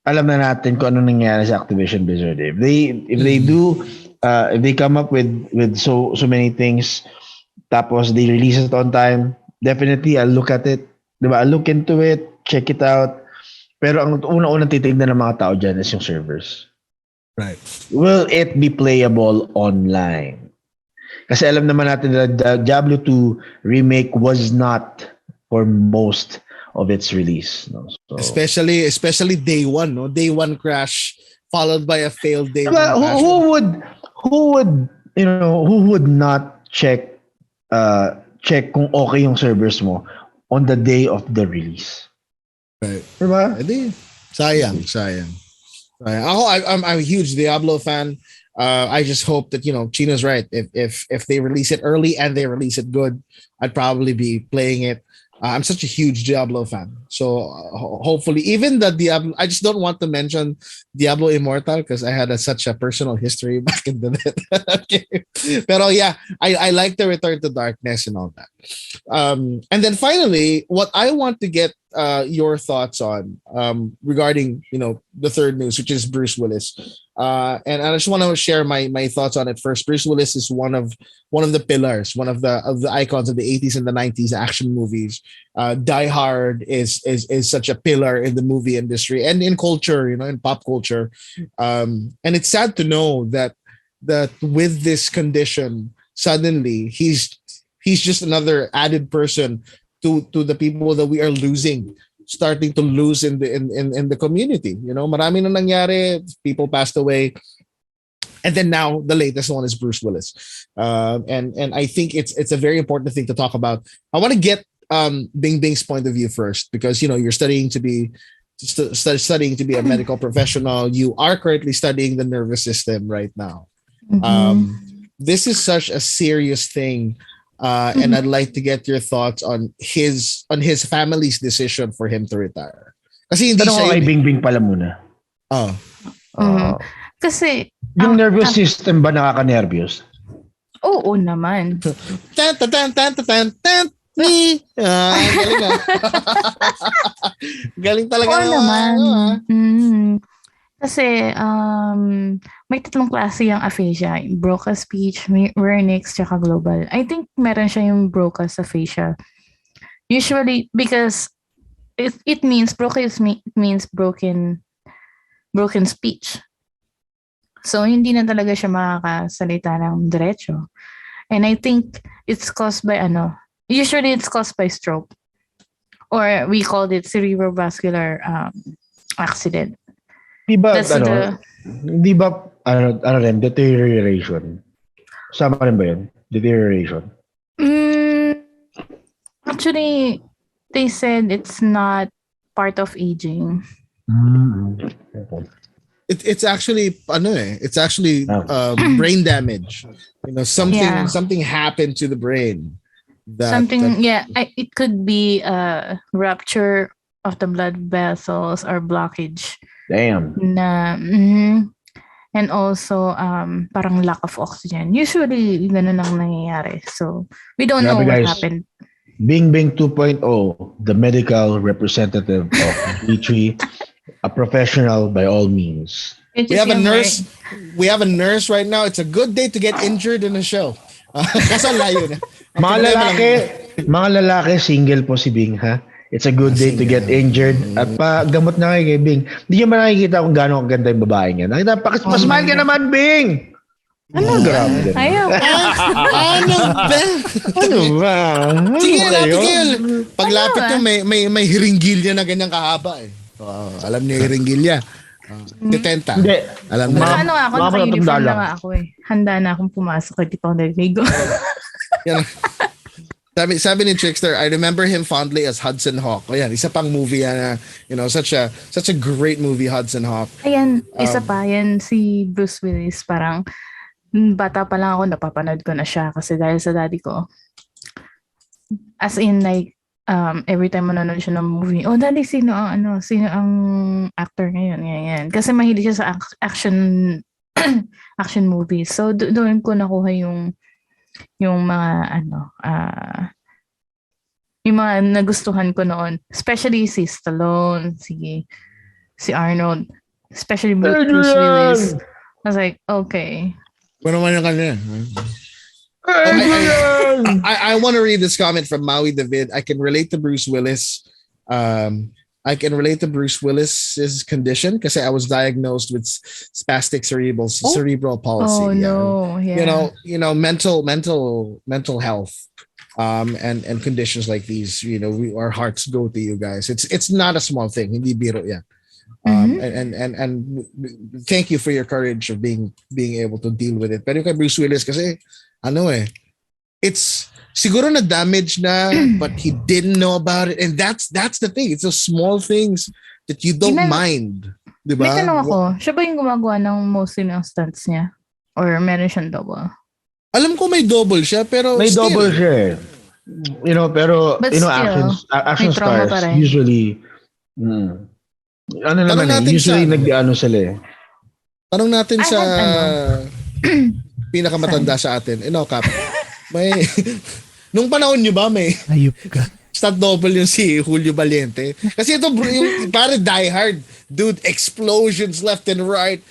alam na natin kung ano nangyari sa Activision Blizzard. If they come up with so many things, tapos they release it on time, definitely I'll look at it. Diba? I'll look into it, check it out. Pero ang una-unang titignan ng mga tao dyan is yung servers. Right. Will it be playable online? Kasi alam naman natin that the Diablo 2 remake was not for most of its release. No? So, especially day one, no? Day one crash followed by a failed day diba, one. Who would not check kung okay yung servers mo on the day of the release? Right. Diba? Edi, sayang. I'm a huge Diablo fan. I just hope that Chino's right. If they release it early and they release it good, I'd probably be playing it. I'm such a huge Diablo fan, so hopefully, even the Diablo. I just don't want to mention Diablo Immortal because I had such a personal history back in the day. Pero yeah, I like the Return to Darkness and all that. And then finally, what I want to get your thoughts on regarding the third news, which is Bruce Willis. And I just want to share my thoughts on it first. Bruce Willis is one of the pillars, one of the icons of the 80s and the 90s action movies. Die Hard is such a pillar in the movie industry and in culture, in pop culture. And it's sad to know that with this condition, suddenly he's just another added person to the people that we are starting to lose in the community. Marami na nangyari, people passed away. And then now the latest one is Bruce Willis. And I think it's a very important thing to talk about. I want to get Bing Bing's point of view first because you're studying to be a medical professional. You are currently studying the nervous system right now. This is such a serious thing. And I'd like to get your thoughts on his family's decision for him to retire. Kasi hindi Tanong ko siya kay Bingbing pala muna. Oh. Kasi, Yung nervous system ba nakaka-nervous? oo naman. Tan tan tan tan tan tan. Galing ah. Galing talaga Oo naman. ah. Kasi, may tatlong klase yung aphasia. Broca speech, Vernix, tsaka global. I think meron siya yung broca aphasia. Usually, because it means, broca means broken speech. So, hindi na talaga siya makakasalita ng diretso. And I think it's caused by usually it's caused by stroke. Or we called it cerebrovascular accident. Di ba, That's deterioration? Sama rin ba yun? Deterioration? Actually, they said it's not part of aging. It's actually brain damage. Something happened to the brain. It could be a rupture of the blood vessels or blockage. Damn. And also parang lack of oxygen. Usually ganun ang nangyayari. So we don't know what happened. Bing Bing 2.0, the medical representative of G3, a professional by all means. We have a nurse. We have a nurse right now. It's a good day to get injured in a show. Kaso layo na. Mga lalaki, single po si Bing, ha? It's a good day to get injured. At gamot na kay Bing. Hindi nyo ba nakikita kung gano'ng ganda yung babae niya? Nakita, pasmile ka naman, Bing! Ano? Grabe. Ayaw. Ano ba? Sige, paglapit nyo, may hiringgilya na ganyang kahaba eh. Alam niyo hiringgilya. Detenta. Hindi. Alam niyo. Ano ako, naka-uniform na nga ako eh. Handa na akong pumasok, hindi pa ako naliligo. Sabi ni Trickster, I remember him fondly as Hudson Hawk. O yan, isa pang movie yan such a great movie, Hudson Hawk. Ayan, isa pa yan, si Bruce Willis, parang bata pa lang ako, napapanood ko na siya kasi dahil sa daddy ko. As in like, every time manonood siya ng movie, daddy, sino ang actor ngayon, ganyan. Kasi mahilig siya sa action movies. So, doon ko nakuha yung mga yung mga nagustuhan ko noon, especially si Stallone, si Arnold, especially Bruce Willis. I was like, okay. Bueno naman yung kanya. I want to read this comment from Maui David. I can relate to Bruce Willis. I can relate to Bruce Willis's condition because I was diagnosed with spastic cerebral palsy. Oh no! Yeah. Mental health, and conditions like these. Our hearts go to you guys. It's not a small thing. Hindi biro yan. And thank you for your courage of being able to deal with it. Pero kay Bruce Willis kasi it's siguro na damage na, but he didn't know about it, and that's the thing. It's those small things that you don't mind, di May ba? tanong ako, siya ba yung gumagawa ng mostly ng stunts niya? Or meron siyang double? Alam ko may double siya, pero May still, double siya eh. Pero But action may trauma stars pa rin. usually ano naman natin usually sa- nag-ano sila eh. Tanong natin I sa had pinakamatanda sa atin. Cap. May nung panahon nyo ba may Ayup ka. stunt double yung si Julio Valiente? Kasi ito bro, yung para Die Hard, dude, explosions left and right.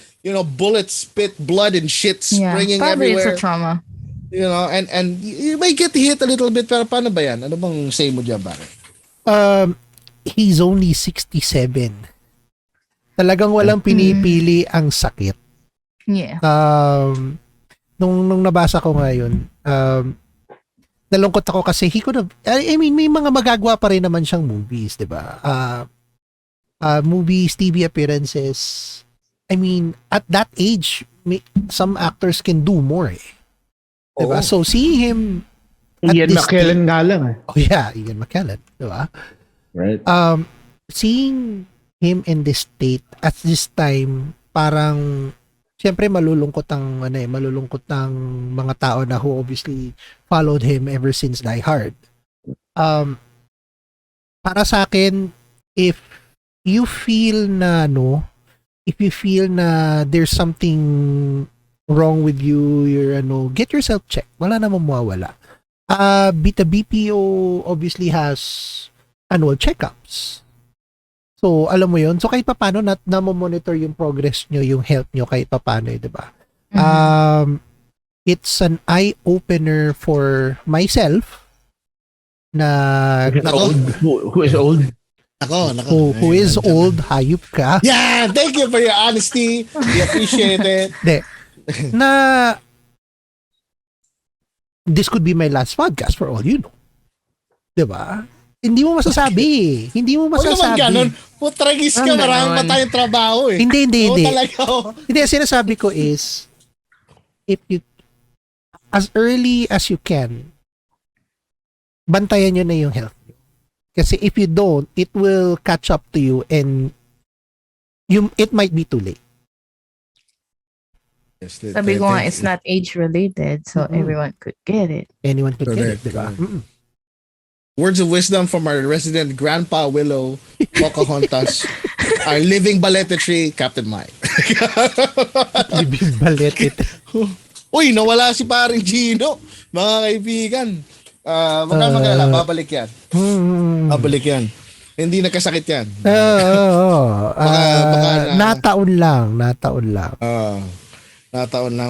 Bullets spit blood and shit springing probably everywhere. it's a trauma. And you may get hit a little bit, pero paano ba yan? Ano bang say mo dyan, pare? He's only 67. Talagang walang pinipili ang sakit. Yeah. Nung nabasa ko ngayon, nalungkot ako kasi he could have, I mean, may mga magagawa pa rin naman siyang movies, di ba? Movies, TV appearances. I mean, at that age, some actors can do more eh. Di ba? So, seeing him at Ian this McKellen nga lang eh. Oh yeah, Ian McKellen, di ba? Right? Seeing him in this state at this time, parang siyempre malulungkot ang mga tao na who obviously followed him ever since Die Hard. Para sa akin, if you feel na there's something wrong with you, get yourself checked. Wala namang mawawala. The BPO obviously has annual checkups. So, alam mo yun. So, kahit paano na-monitor yung progress nyo, yung health nyo, kahit paano, di ba? It's an eye-opener for myself na Who is old? Nako. who is old, hayop ka. Yeah, thank you for your honesty. We appreciate it. De, na this could be my last podcast for all you know. Di ba? Hindi mo masasabi. Hindi mo Huwag naman masasabi. ganun. Putragis ka, Ano marami pa naman? tayong trabaho eh. Hindi. Oo, talaga. Hindi, ang sinasabi ko is, if you, as early as you can, bantayan nyo na yung health nyo. Kasi if you don't, it will catch up to you and it might be too late. Sabi ko nga, it's not age-related, so everyone could get it. Anyone could get it, Correct, diba? correct. Words of wisdom from our resident Grandpa Willow, Pocahontas, our living balletry, Captain Mike. Bibig balit it. Uy, nawala si paring Gino, mga kaibigan. Wag kang mag-alala, babalik yan. Babalik yan. Hindi nagkasakit yan. Baka Nataon lang. Nataon lang.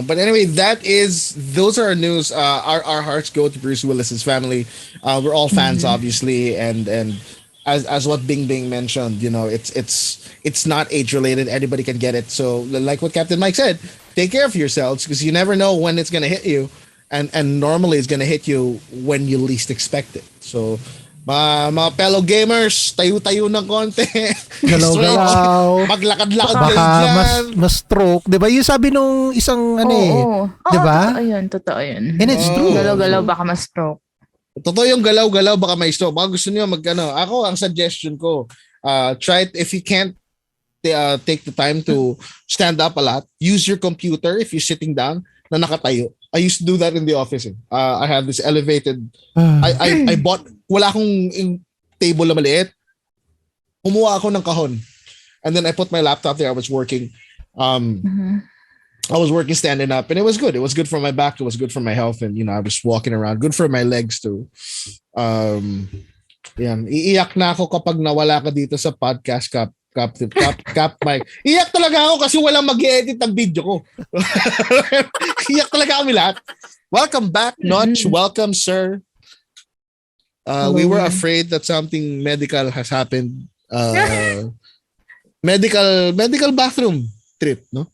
But anyway, those are our news. Our hearts go to Bruce Willis's family. We're all fans, obviously, and as what Bing Bing mentioned, it's not age related. Anybody can get it. So like what Captain Mike said, take care of yourselves because you never know when it's gonna hit you, and normally it's gonna hit you when you least expect it. So mga fellow gamers, tayo-tayo ng konti. Galaw-galaw. Maglakad-lakad kayo Baka dyan. mas stroke. Diba? Yung sabi nung isang diba? Totoo yun. And it's true. Galaw-galaw, baka ma-stroke. Totoo yung galaw-galaw, baka may stroke. Baka gusto niyo ako, ang suggestion ko, try it if you can't take the time to stand up a lot, use your computer if you're sitting down na nakatayo. I used to do that in the office. I have this elevated, I bought, wala akong table na maliit. Kumuha ako ng kahon. And then I put my laptop there. I was working. I was working standing up and it was good. It was good for my back. It was good for my health. And, I was walking around. Good for my legs too. Yan. Iiyak na ako kapag nawala ka dito sa podcast, Cap Mike. Iyak talaga ako kasi walang mag-edit ng video ko. Iyak talaga kami lahat. Welcome back, Noch. Welcome, sir. We were afraid that something medical has happened. Medical bathroom trip, no?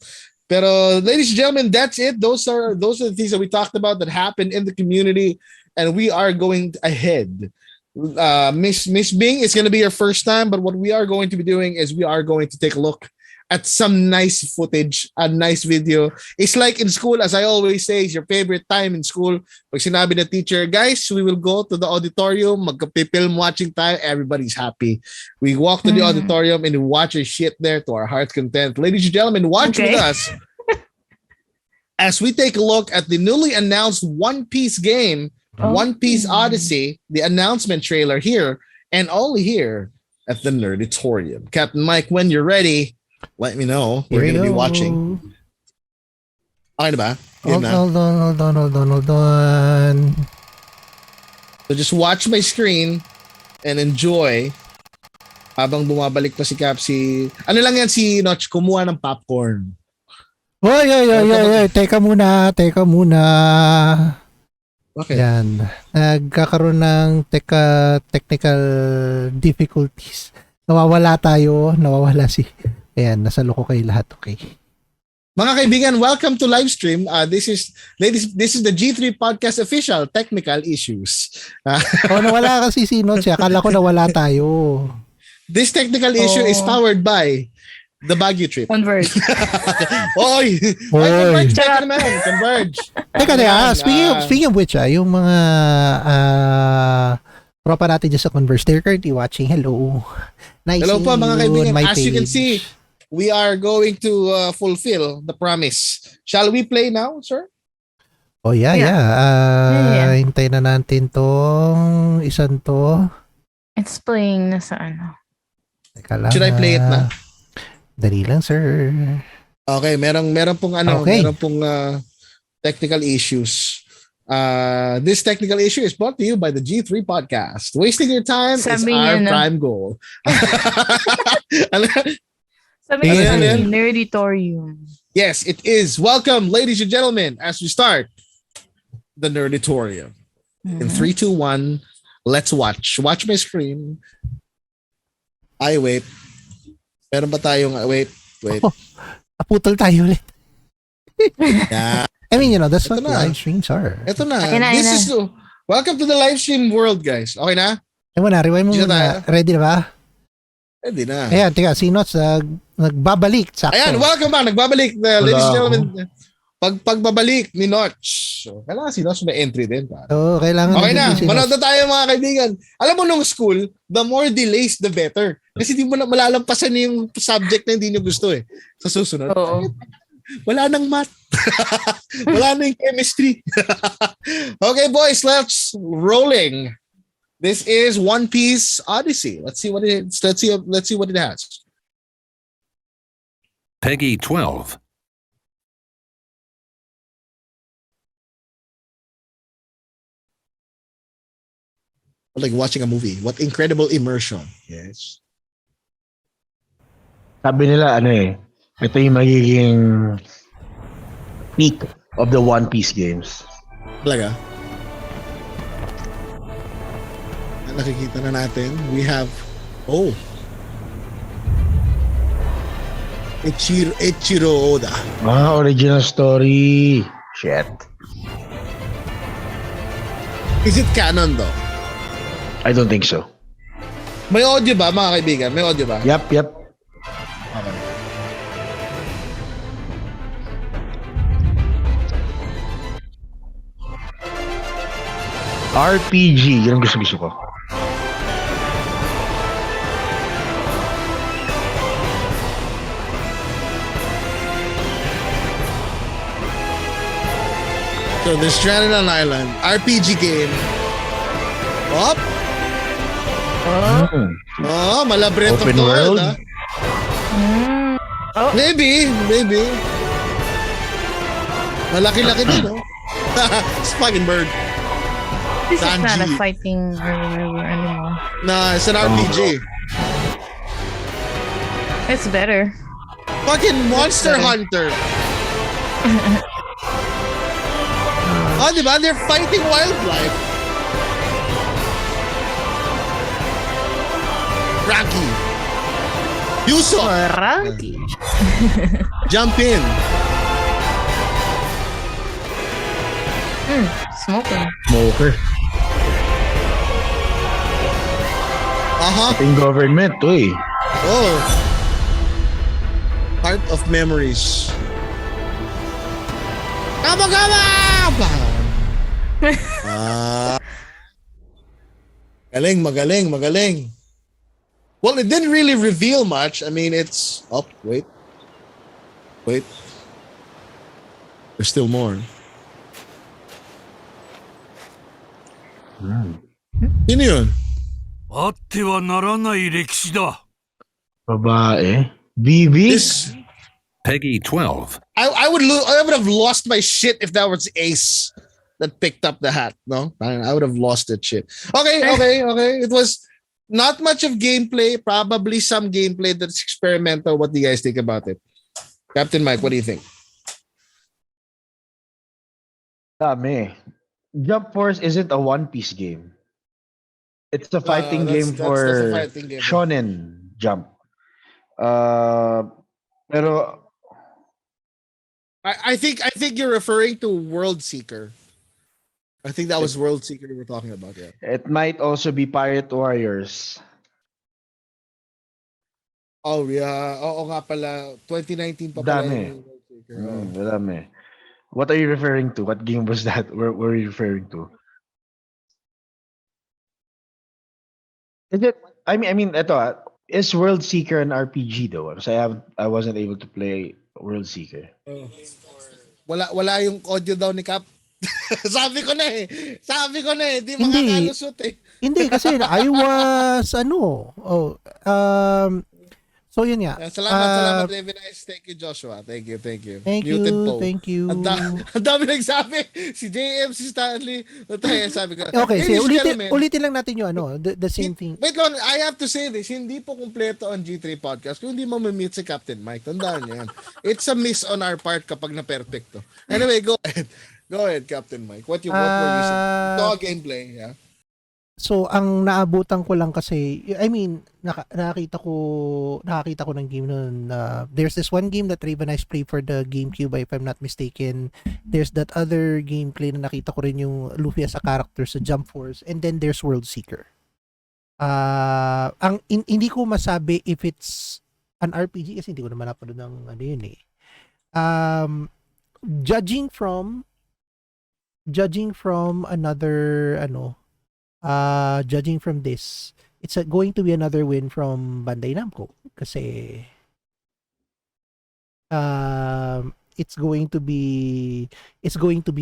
Pero ladies and gentlemen, that's it. Those are the things that we talked about that happened in the community, and we are going ahead. Miss Bing, it's going to be your first time, but what we are going to be doing is we are going to take a look at some nice footage, a nice video. It's like in school, as I always say, it's your favorite time in school. Pag sinabi ng teacher, guys, we will go to the auditorium, magka-film watching time, everybody's happy. We walk to the auditorium and we watch our shit there to our heart's content. Ladies and gentlemen, watch with us as we take a look at the newly announced One Piece game, One Piece Odyssey, the announcement trailer here, and only here at the Nerditorium. Captain Mike, when you're ready, let me know. We're going to be watching. Okay na ba? Hold on. So just watch my screen and enjoy habang bumabalik pa si Capsi. Ano lang yan si Noch, kumuha ng popcorn. Oy. Teka muna. Okay. Yan. Nagkakaroon ng technical difficulties. Nawawala si... Ayan, nasa loko kayo lahat, okay? Mga kaibigan, welcome to live stream. This is the G3 Podcast official technical issues. Nawala kasi si Noch. Akala ko nawala tayo. This technical issue is powered by the Baguio trip. Converge. Oy! Converge. Teka naman. Converge. Teka, speaking of which, yung mga tropa natin dyan sa Converge, they're currently watching. Hello. Nice. Hello po mga kaibigan. As you can page. see, we are going to fulfill the promise. Shall we play now, sir? Oh, yeah. Hintayin na natin tong isang to. It's playing na sa ano. Teka lang. Should I play it na? Dali lang, sir. Okay, meron pong technical issues. This technical issue is brought to you by the G3 Podcast. Wasting your time is our prime goal. Sabi niya Nerditorium. Yes, it is. Welcome, ladies and gentlemen, as we start the Nerditorium. In 3, 2, 1, let's watch. Watch my screen. Wait. Meron ba tayong... Wait. Naputol tayo ulit. Yeah. I mean, that's what live streams are. Ito na. Welcome to the live stream world, guys. Okay na? Rewind mo muna. Ready na ba? Ready na. Ayan, teka, si Noch nagbabalik. Sakto. Ayan, welcome back. Nagbabalik. Ladies and gentlemen, pagbabalik ni Noch. So, kailangan si Noch may entry din. Kailangan. Okay na. Manood na tayo mga kaibigan. Alam mo nung school, the more delays, the better. Kasi di mo na malalampasan yung subject na hindi nyo gusto eh. Sa susunod. Oo. Wala nang math. Wala nang chemistry. Okay, boys, let's rolling. This is One Piece Odyssey. Let's see what it has. Peggy 12. Like watching a movie. What incredible immersion. Yes. Sabi nila, ito yung magiging peak of the One Piece games. Talaga? Nakikita na natin. We have... Ichiro Oda. Original story. Shit. Is it canon though? I don't think so. May audio ba mga kaibigan? May audio ba? Yep. Okay. RPG. Yun ang gusto ko. So they're stranded on an island. RPG game. Up. Malabyrinth of Open the world? world. Maybe. Malaki-laki din, no? It's fucking bird. This is not a Sanji. fighting anymore. Nah, it's an RPG. It's better. Fucking Monster Hunter. Diba? They're fighting wildlife. Rocky. Yuso. Ranky. Jump in. Smoking. Smoker. Aha. Ito yung government, Oh. Heart of Memories. Kama! Magaling. Well, it didn't really reveal much. I mean, it's... Oh, wait. There's still more. Sino yun? あってはならない歴史だ。 Babae. BB? This... Peggy 12. I would have lost my shit if that was Ace that picked up the hat. No, I would have lost that shit. Okay. It was not much of gameplay. Probably some gameplay that's experimental. What do you guys think about it? Captain Mike, what do you think? Dami. Jump Force isn't a One Piece game. It's a fighting game for that's a fighting game. Shonen Jump. Pero I think you're referring to World Seeker. I think that was World Seeker we were talking about. Yeah. it might also be Pirate Warriors. Oh yeah. Oo nga pala. 2019 pa pala Dami. yung World Seeker. Dami. What are you referring to? What game was that? Where are you referring to? Is it? I mean, ito is World Seeker an RPG though? Because I wasn't able to play World Seeker. Wala yung audio daw ni Cap. Sabi ko na eh. Di makakalusot eh. Hindi kasi I was so yun nga. Salamat Levinas. Thank you Joshua. Thank you. Thank Muted you. Ang dami nagsabi. Si JM, si Stanley. Sabi ko. Okay, Ladies so and gentlemen, ulitin lang natin yung the same thing. Wait lang, I have to say this. Hindi po kumpleto ang G3 podcast kung hindi mo ma-mute si Captain Mike. Tandaan niyo yan. It's a miss on our part kapag na-perfecto. Anyway, go ahead. Go ahead, Captain Mike. What were you saying? Ito gameplay, yeah? So, ang naabutan ko lang kasi, I mean, nakakita ko ng game nun. There's this one game that Raven Eyes played for the GameCube, if I'm not mistaken. There's that other gameplay na nakita ko rin yung Luffy as a character sa Jump Force. And then there's World Seeker. Hindi ko masabi if it's an RPG kasi hindi ko naman napanood ng ano yun eh. Judging from this, it's going to be another win from Bandai Namco kasi it's going to be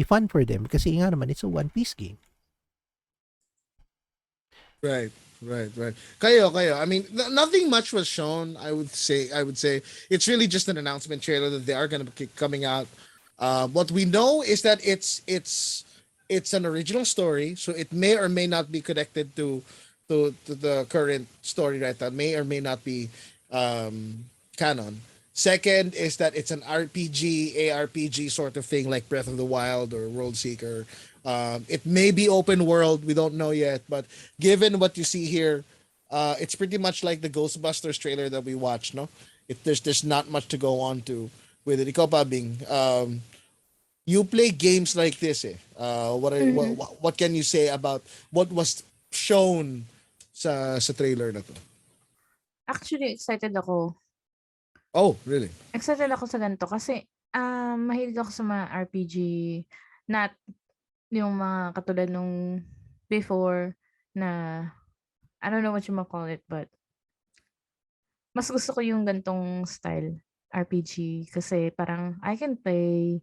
fun for them kasi nga naman it's a One Piece game. Right. Kayo. I mean, nothing much was shown. I would say it's really just an announcement trailer that they are going to be coming out. What we know is that it's an original story, so it may or may not be connected to the current story right now. May or may not be canon. Second is that it's an RPG, ARPG sort of thing like Breath of the Wild or World Seeker. It may be open world, we don't know yet, but given what you see here, it's pretty much like the Ghostbusters trailer that we watched, no? There's not much to go on to with it. Ikaw pa, Bing, you play games like this, eh? What can you say about what was shown sa trailer na to? Actually, excited ako. Oh, really? Excited ako sa ganito kasi mahilig ako sa mga RPG, not yung mga katulad nung before na I don't know what you might call it, but mas gusto ko yung gantong style RPG kasi parang I can play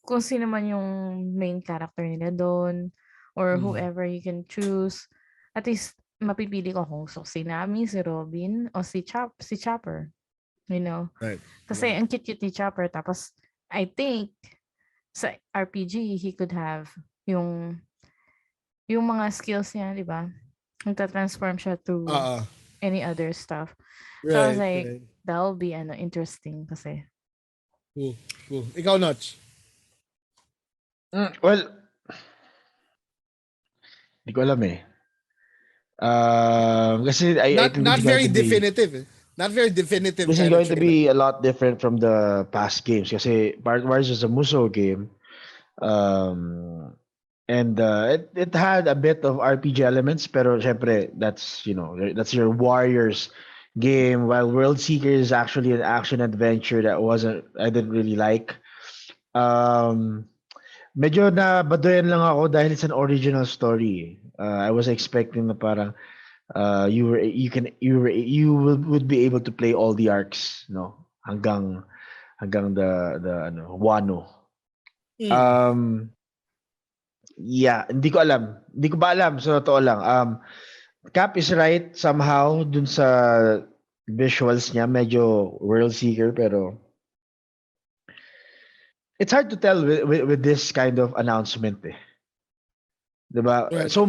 kung sino man yung main character nila doon or whoever you can choose. At least mapipili ko kung si Nami, si Robin o si Chopper. You know? Right. Kasi ang cute-cute ni Chopper. Tapos I think sa RPG he could have yung mga skills niya, di ba? Nagta-transform siya to any other stuff. Right, So I was like, that'll be interesting kasi. Cool. Ikaw, Noch? Well, hindi ko alam eh. Kasi I think Not it's very going to be- definitive. Not very definitive. This is kind of going to trailer. be a lot different from the past games kasi Pirate Warriors is a Musou game. And it had a bit of RPG elements pero syempre that's your warriors game, while World Seeker is actually an action adventure that I didn't really like. Um, Medyo na badoyan lang ako dahil it's an original story. I was expecting na parang would be able to play all the arcs, no, hanggang the Wano. Um, yeah, hindi ko ba alam sa totoo lang. Cap is right somehow dun sa visuals niya, medyo world seeker, pero it's hard to tell with this kind of announcement eh. Diba? Right. So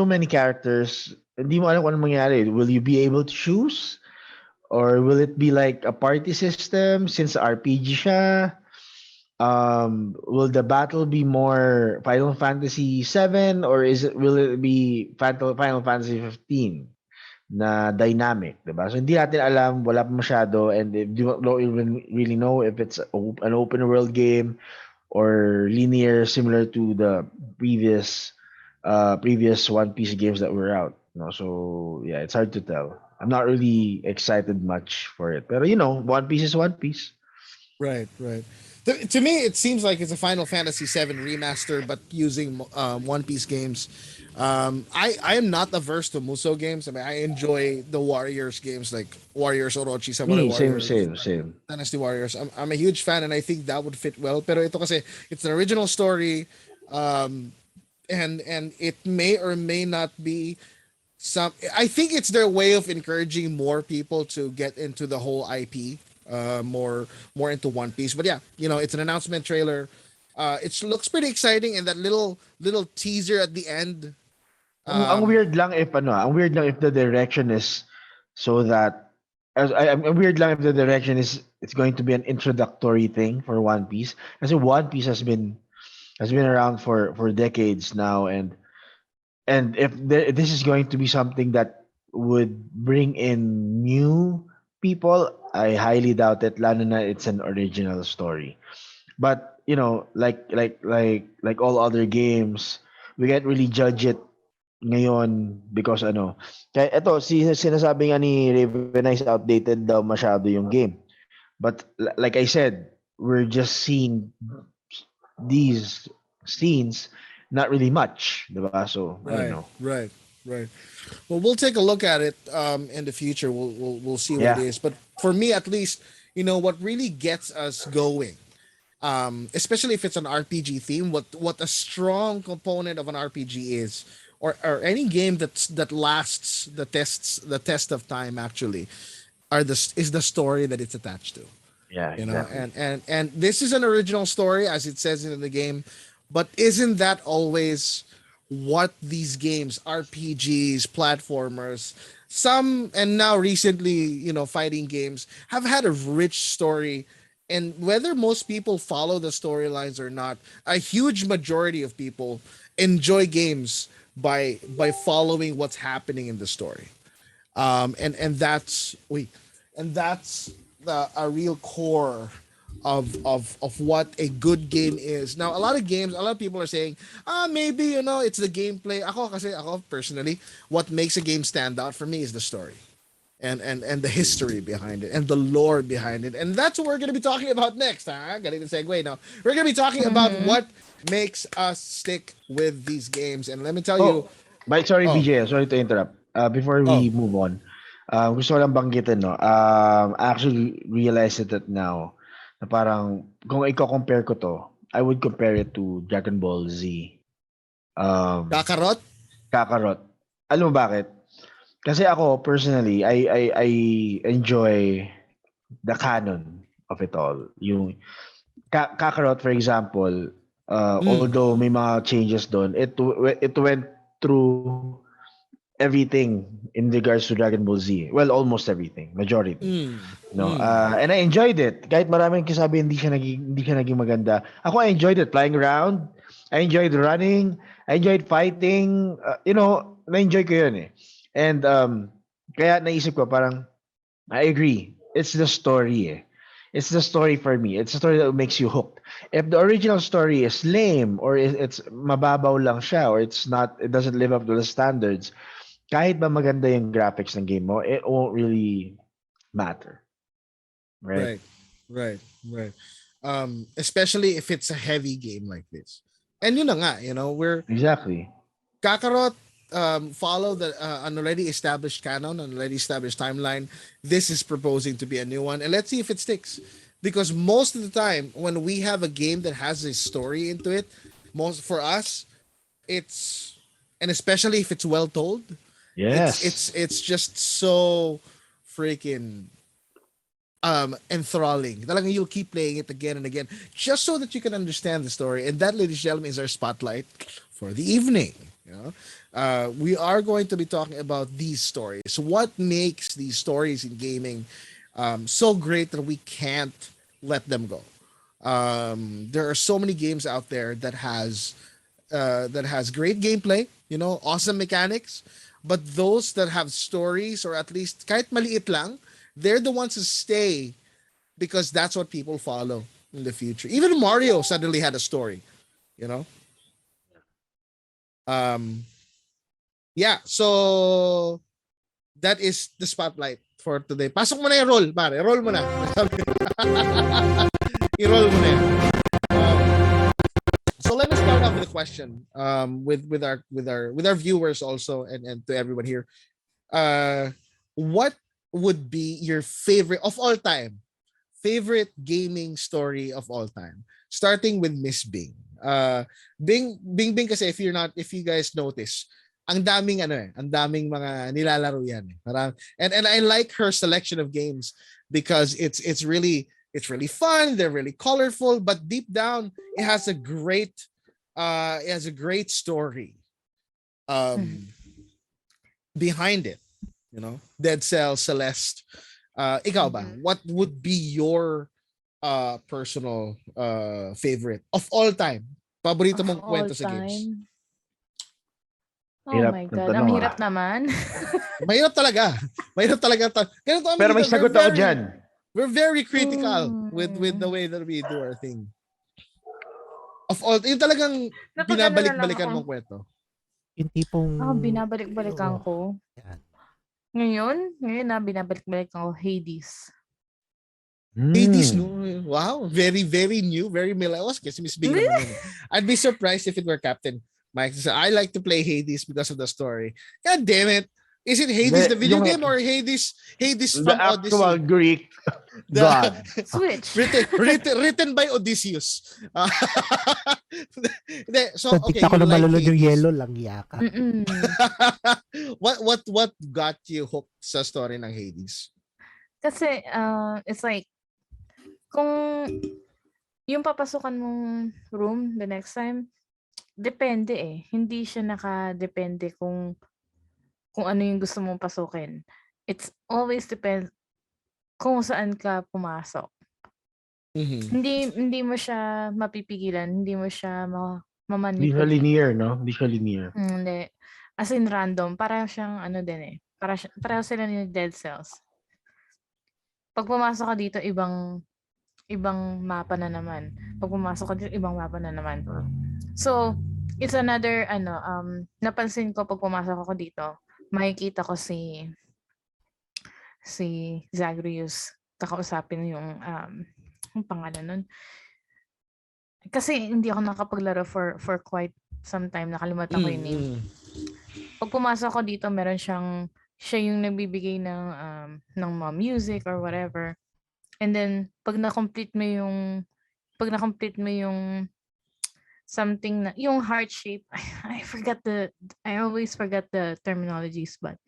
many characters. Hindi mo alam kung anong mangyari. Will you be able to choose? Or will it be like a party system since RPG siya? Will the battle be more Final Fantasy 7 or will it be Final Fantasy 15 na dynamic, diba? So hindi natin alam, wala pa masyado, and don't even really know if it's an open world game or linear, similar to the previous One Piece games that were out. No, so yeah, it's hard to tell. I'm not really excited much for it, but One Piece is One Piece. Right. To me, it seems like it's a Final Fantasy VII remaster, but using One Piece games. I am not averse to Musou games. I mean, I enjoy the Warriors games like Warriors Orochi, Samurai Me, Warriors, same. Dynasty Warriors. I'm a huge fan, and I think that would fit well. Pero ito kasi, it's an original story, and it may or may not be some. I think it's their way of encouraging more people to get into the whole IP, more into One Piece. But yeah, it's an announcement trailer. It looks pretty exciting, and that little teaser at the end. Ang weird lang if the direction is so that I'm weird lang if the direction is it's going to be an introductory thing for One Piece. Kasi One Piece has been around for decades now, and if this is going to be something that would bring in new people, I highly doubt it. Lalo na it's an original story. But like all other games, we can't really judge it ngayon because kaya ito sinasabi nga ni Raven is outdated daw masyado yung game. But like I said, we're just seeing these scenes, not really much, diba? So I don't know. Right. Well, we'll take a look at it in the future. We'll see what it is. But for me, at least, what really gets us going, especially if it's an RPG theme, what a strong component of an RPG is, or any game that lasts the test of time actually, is the story that it's attached to. Yeah, exactly. And this is an original story as it says in the game, but isn't that always what these games, RPGs, platformers, some and now recently, fighting games have had a rich story, and whether most people follow the storylines or not, a huge majority of people enjoy games by following what's happening in the story. And that's a real core of what a good game is. Now, a lot of people are saying, maybe, it's the gameplay. Ako personally, what makes a game stand out for me is the story. And the history behind it and the lore behind it. And that's what we're going to be talking about next. Galing na segue now. We're going to be talking about what makes us stick with these games. And let me tell you. Sorry, BJ. Sorry to interrupt. Before we move on, gusto ko lang banggitin, no? I actually realized it now. Na parang, kung i-compare ko to, I would compare it to Dragon Ball Z. Kakarot? Alam mo bakit? Kasi ako, personally, I enjoy the canon of it all. Yung Kakarot, for example, although may mga changes doon, it went through everything in regards to Dragon Ball Z. Well, almost everything. Majority. And I enjoyed it. Kahit maraming kasabi hindi siya naging maganda. Ako, I enjoyed it. Flying around. I enjoyed running. I enjoyed fighting. Na-enjoy ko yun eh. And kaya naisip ko parang, I agree. It's the story eh. It's the story for me. It's the story that makes you hooked. If the original story is lame or it's mababaw lang siya or it doesn't live up to the standards, kahit ba maganda yung graphics ng game mo, it won't really matter. Right? Right. Especially if it's a heavy game like this. And yun na nga, we're Exactly. Kakarot follow an already established canon, an already established timeline. This is proposing to be a new one, and let's see if it sticks. Because most of the time, when we have a game that has a story into it, most for us, it's and especially if it's well told, Yes. it's just so freaking enthralling. Talagang you'll keep playing it again and again just so that you can understand the story. And that, ladies and gentlemen, is our spotlight for the evening. We are going to be talking about these stories. What makes these stories in gaming so great that we can't let them go? There are so many games out there that has great gameplay, awesome mechanics, but those that have stories, or at least kahit maliit lang, they're the ones who stay because that's what people follow in the future. Even Mario suddenly had a story, you know. Yeah, so that is the spotlight for today. Pasok mo na yung roll, pare. Roll mo na. I-roll mo na yan. So let me start off with a question with our viewers also, and to everyone here. What would be your favorite of all time? Favorite gaming story of all time? Starting with Miss Bing. Bing kasi if you guys notice, ang daming ang daming mga nilalaro yan. And I like her selection of games because it's really fun, they're really colorful, but deep down it has a great story behind it, Dead Cell, Celeste. Ikaw ba? What would be your personal favorite of all time? Paborito mong kwento sa games? Oh Hirap my ng God, tanong, ang hirap naman. Mahirap talaga. Ganito kami Pero may dito, sagot ako dyan. we're very critical with the way that we do our thing. Of all, yung talagang binabalik-balikan mong kwento. Yung tipong... Binabalik-balikan ko. Yan. Ngayon na binabalik-balikan ko Hades. Hades, no? Wow, very, very new, very millennials. Kasi Miss Bing naman yun. I'd be surprised if it were Captain Mike. I like to play Hades because of the story. God damn it. Is it Hades the video game or Hades from The actual Odyssey? Greek god. Switch. Written by Odysseus. So okay, Kita ko na you like malulod yung Hades. yellow lang yaka. What got you hooked sa story ng Hades? Kasi it's like kung yung papasukan mong room the next time, depende eh. Hindi siya nakadepende kung ano yung gusto mong pasukin. It's always depends kung saan ka pumasok. Hindi mo siya mapipigilan, hindi mo siya Hindi siya linear, no? Hindi siya linear. Hindi. As in random. Para siyang din eh. Pareho sila ni Dead Cells. Pag pumasok ka dito, ibang mapa na naman. Pag pumasok ka dito, ibang mapa na naman. So, it's another, napansin ko pag pumasok ako dito, makikita ko si Zagreus. Kakausapin yung pangalan nun. Kasi hindi ako nakapaglaro for quite some time. Nakalimutan ko yung name. Pag pumasok ako dito, meron siya yung nagbibigay ng mga music or whatever. And then pag na-complete mo yung something na yung heart shape, I always forget the terminologies, but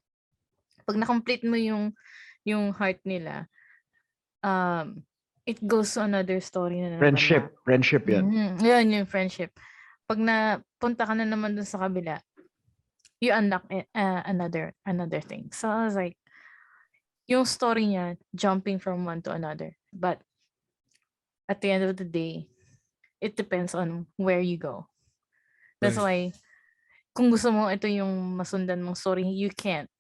pag na-complete mo yung heart nila, it goes to another story na naman. Friendship yan. Yan yung friendship. Pag napunta ka na naman dun sa kabila, you unlock another thing. So I was like, yung story niya, jumping from one to another. But at the end of the day, it depends on where you go. That's why, kung gusto mo ito yung masundan mong story, you can't.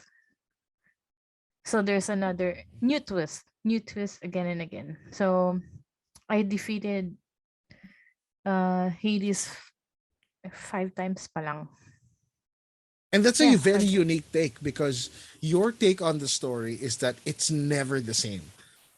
So there's another new twist again and again. So I defeated Hades 5 times pa lang. And that's Yeah, a very okay. unique take because your take on the story is that it's never the same,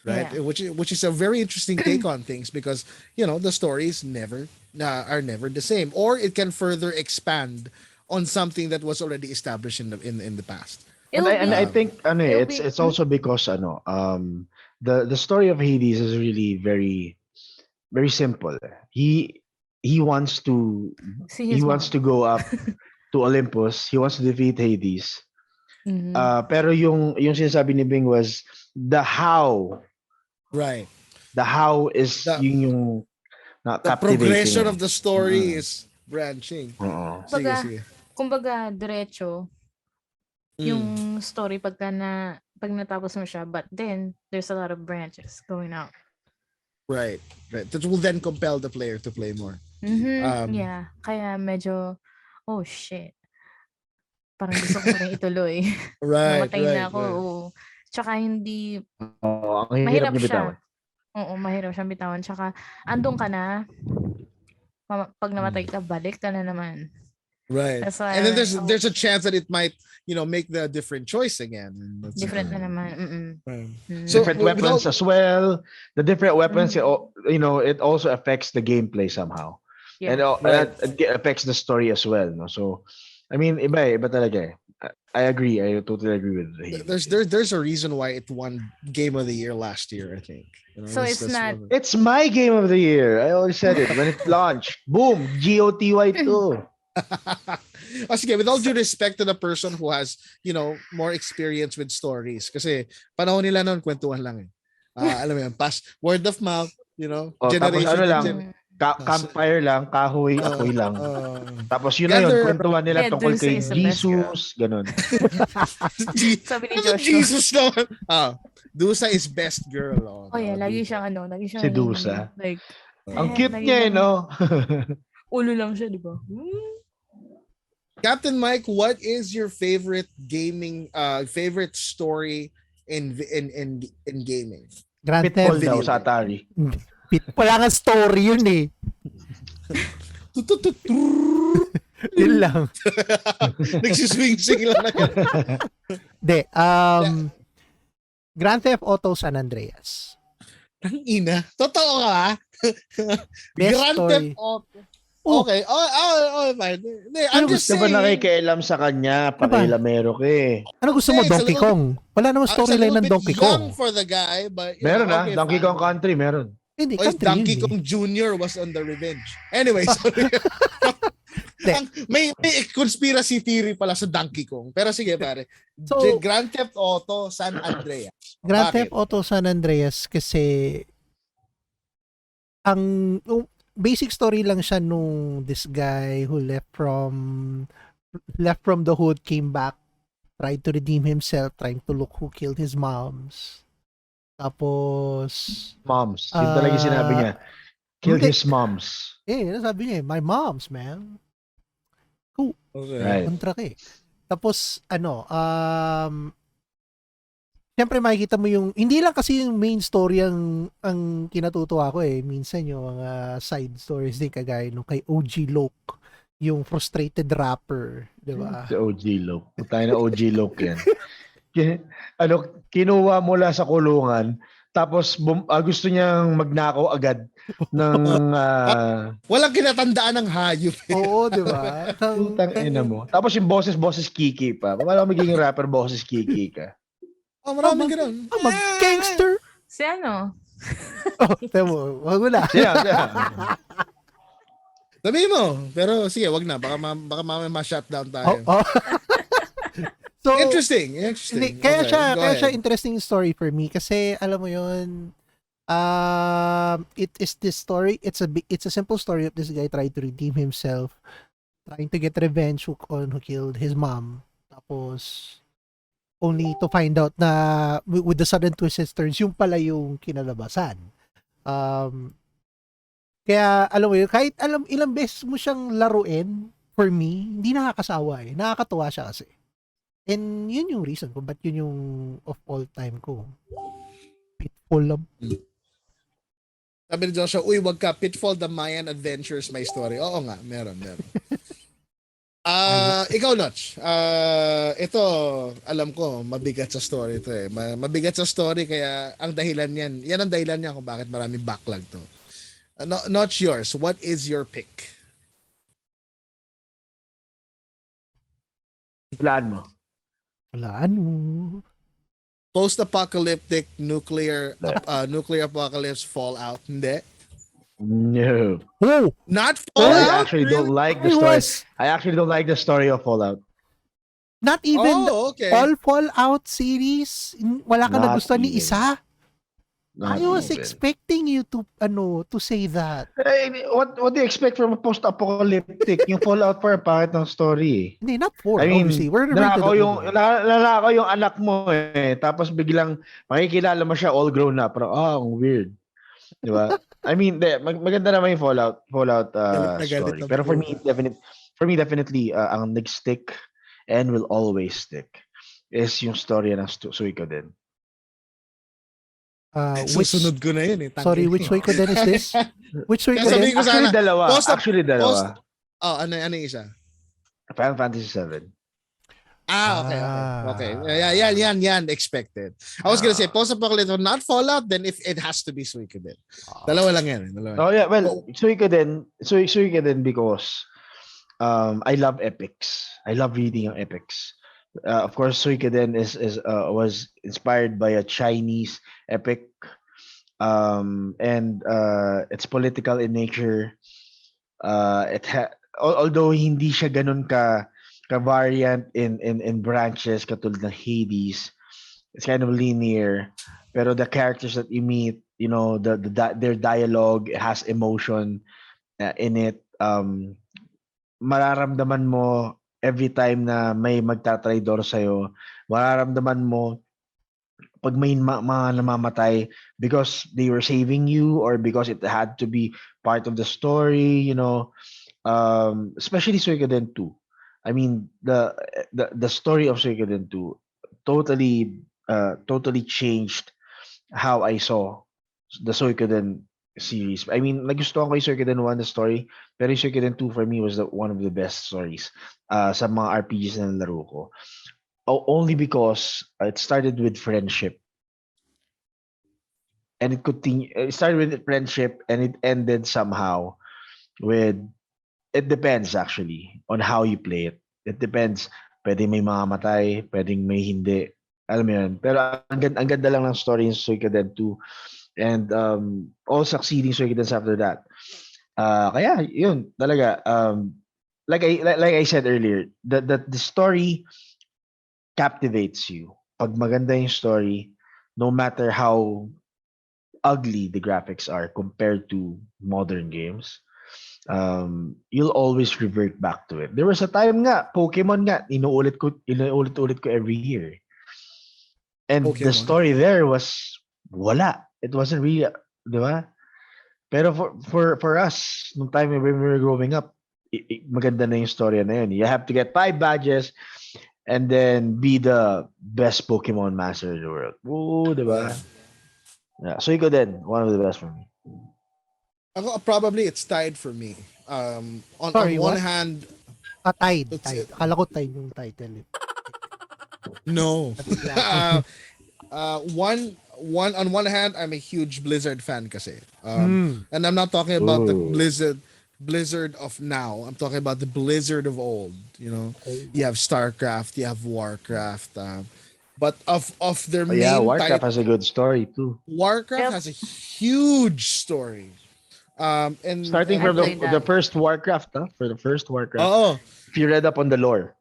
right? Yeah. Which is a very interesting take on things because the stories are never the same, or it can further expand on something that was already established in the past. It'll And I be, Um, think ano it'll it's be, it's also because the story of Hades is really very very simple. He wants to see he his wants mom. to go up to Olympus. He wants to defeat Hades. Mhm. Pero yung sinasabi ni Bing was the how. right. The how is The yung na the captivating progression eh. of the story Mm. is branching. Oo. Sige, Kumbaga, sige. kumbaga diretso Mm. yung story pag natapos mo siya, but then there's a lot of branches going out. Right. Right. That will then compel the player to play more. Um, Yeah. Kaya medyo, oh shit. Parang gusto ko na rin ituloy. right, Namatay right, na ako. right. Oo. Tsaka hindi, Oo, ang hirap mahirap niya siya. bitawan. Oo, mahirap siyang bitawan. Tsaka, andun ka na, pag namatay Mm. ka, balik ka na naman. Right. That's why And I'm then like, there's a chance that it might, make the different choice again. And that's different na Mm. naman. right. Mm. So Different with all weapons as well. The different weapons, Mhm. it also affects the gameplay somehow, and Yeah. right. it affects the story as well. No, so I mean, iba talaga. I agree. I totally agree with There's Hades. there's a reason why it won Game of the Year last year, I think. So it's That's not, one of It's my game of the year. I already said it when it launched. Boom, GOTY 2. Oh, sige, with all due respect to the person who has, more experience with stories. Kasi panahon nila noon, kwentuhan lang eh. Alam mo yan, word of mouth, Oh, tapos generation ano to lang, mm, campfire lang, kahoy, uh, apoy lang. uh, Tapos yun na yun, gather kwentuhan nila tungkol Medusa kay is the best girl. Jesus, ganun. Sabi ni Ano Joshua. Jesus naman? Dusa is best girl. Oh, Oh yeah, lagi Dusa. siyang lagi Si siyang Dusa. like, Ang cute lagi niya eh, siyang no? ulo lang siya, di ba? Captain Mike, what is your favorite favorite story in gaming? Grand In Pitfall Theft. daw video sa game. Atari. Wala nga story yun eh. Yun lang. Nagsiswing-swing lang na yan. De, Yeah. Grand Theft Auto San Andreas. Ang ina. Totoo ka? Best Grand story. Theft Auto. Oh, Okay. Fine. Hindi, I'm Ano just Gusto ba saying. nakikialam sa kanya? Ano ba? Pakialamero ka eh. ano gusto mo, It's a Donkey little, Kong? Wala namang it's a storyline little ng bit Donkey young Kong. for the guy, but Meron okay, Donkey fine. Kong Country, meron. Hindi, O if country Donkey yun eh. Kong Jr. was on the revenge. Anyway, sorry. De, may conspiracy theory pala sa Donkey Kong. Pero sige pare. So, Grand Theft Auto San Andreas. Grand Bakit? Theft Auto San Andreas kasi yung basic story lang siya nung this guy who left from the hood, came back, tried to redeem himself, trying to look who killed his moms. Tapos Moms. Yun talaga yung sinabi niya. Killed hindi. his moms. Sabi niya, my moms, man. Okay. Right. Kontra ka eh. Tapos, siyempre makikita mo yung, hindi lang kasi yung main story ang kinatutuwa ko eh. Minsan yung mga side stories din kagaya nung kay OG Loke, yung frustrated rapper, di ba? Si OG Loke. Tayo na OG Loke yan. Kinuha mula sa kulungan, tapos gusto niyang magnakaw agad ng Walang kinatandaan ng hayop. Oo, di ba? putang ina mo. Tapos yung boses Kiki pa. Paano magiging rapper boses Kiki ka? Oh, maraming ganun. Mag-gangster! Si ano? Oh, temo, wag mo na. Siya. Sabihin mo. Pero sige, wag na. Baka mamaya ma-shutdown tayo. Oh. So, Interesting. hindi, Okay, kaya go siya ahead. interesting story for me kasi alam mo yun, it is this story, it's a simple story of this guy trying to redeem himself, trying to get revenge on who killed his mom, tapos only to find out na with the sudden twists and turns yung pala yung kinalabasan. Kaya alam mo yun, kahit ilang beses mo siyang laruin, for me hindi nakakasawa eh, nakakatuwa siya kasi. And yun yung reason kung ba't yun yung of all time ko. Pitfall lang. Sabi ni Joshua, uy, wag ka. Pitfall, The Mayan Adventures, my story. Oo nga, meron. Ikaw, Notch. Ito, alam ko, mabigat sa story ito eh. Mabigat sa story kaya ang dahilan yan ang dahilan niya kung bakit maraming backlog to. Notch, yours. What is your pick? Plan mo. Wala, ano. Post-apocalyptic nuclear apocalypse Fallout. Hindi. No. Oh! Not I Fallout. actually don't Really? like the I story. was I actually don't like the story of Fallout. not even Oh, okay. all Fallout series. Wala ka Not nagustuhan ni even. isa. Not I was even. expecting you to say that. What do you expect from a post-apocalyptic? Yung Fallout 4, pangit ng story. Hindi, not 4, I mean, obviously. We're rated nanakaw at yung, over. nanakaw yung anak mo eh. Tapos biglang makikilala mo siya all grown up. Pero, ang weird. Di ba? I mean, maganda naman yung Fallout Galit na galit story. ang Pero puta. for me, definitely, ang nag-stick and will always stick is yung story ng Suikoden. Which, Susunod ko na yun eh. sorry, which Suikoden is this? Which Kaya Suikoden? sabihin ko sana, Actually, dalawa. ano yung isa? Final Fantasy 7. Okay. Yan, expected. I was gonna say, post-apocalyptic, not Fallout, then if it has to be Suikoden. Dalawa lang yan. Oh yeah, well, Suikoden because I love epics. I love reading ang epics. Of course, Suikoden was inspired by a Chinese epic, and it's political in nature. Although hindi siya ganun ka variant in branches katulad ng Hades, it's kind of linear. Pero the characters that you meet, their dialogue has emotion in it. Mararamdaman mo every time na may magtatraidor sa'yo, mararamdaman mo pag may mga namamatay because they were saving you or because it had to be part of the story, especially Suikoden 2. I mean, the story of Suikoden 2 totally changed how I saw the Suikoden series. I mean, nagustuhan ko yung Suikoden 1 the story, pero yung Suikoden 2 for me was one of the best stories sa mga RPGs na nalaro ko. Only because it started with friendship. And it started with friendship and it ended somehow with, it depends actually on how you play it. It depends. Pwedeng may mamamatay, pwedeng may hindi. Alam mo yun. Pero ang ganda lang ng story in Suikoden 2. And all succeeding Suikodens after that. Kaya yun talaga. Like I said earlier, the story captivates you. Pag maganda yung story, no matter how ugly the graphics are compared to modern games, you'll always revert back to it. There was a time nga, Pokemon nga, inuulit ko every year. And the Pokemon. story there was wala. It wasn't really, di ba? Pero for us, nung time when we were growing up, maganda na yung story na yun. You have to get 5 badges and then be the best Pokemon master in the world. Oo, di ba? Yeah. So you go then, one of the best for me. Probably it's tied for me. On Sorry, one what? hand, Tied. It's- Akala ko tied yung title. no. One on one hand, I'm a huge Blizzard fan kasi. And I'm not talking about the Ooh. Blizzard of now. I'm talking about the Blizzard of old. You have StarCraft, you have Warcraft. But of their Oh, yeah, main Warcraft title, has a good story too. Warcraft Yep. has a huge story. And Starting and- from Actually, the that. first Warcraft, huh? For the first Warcraft. Oo. If you read up on the lore.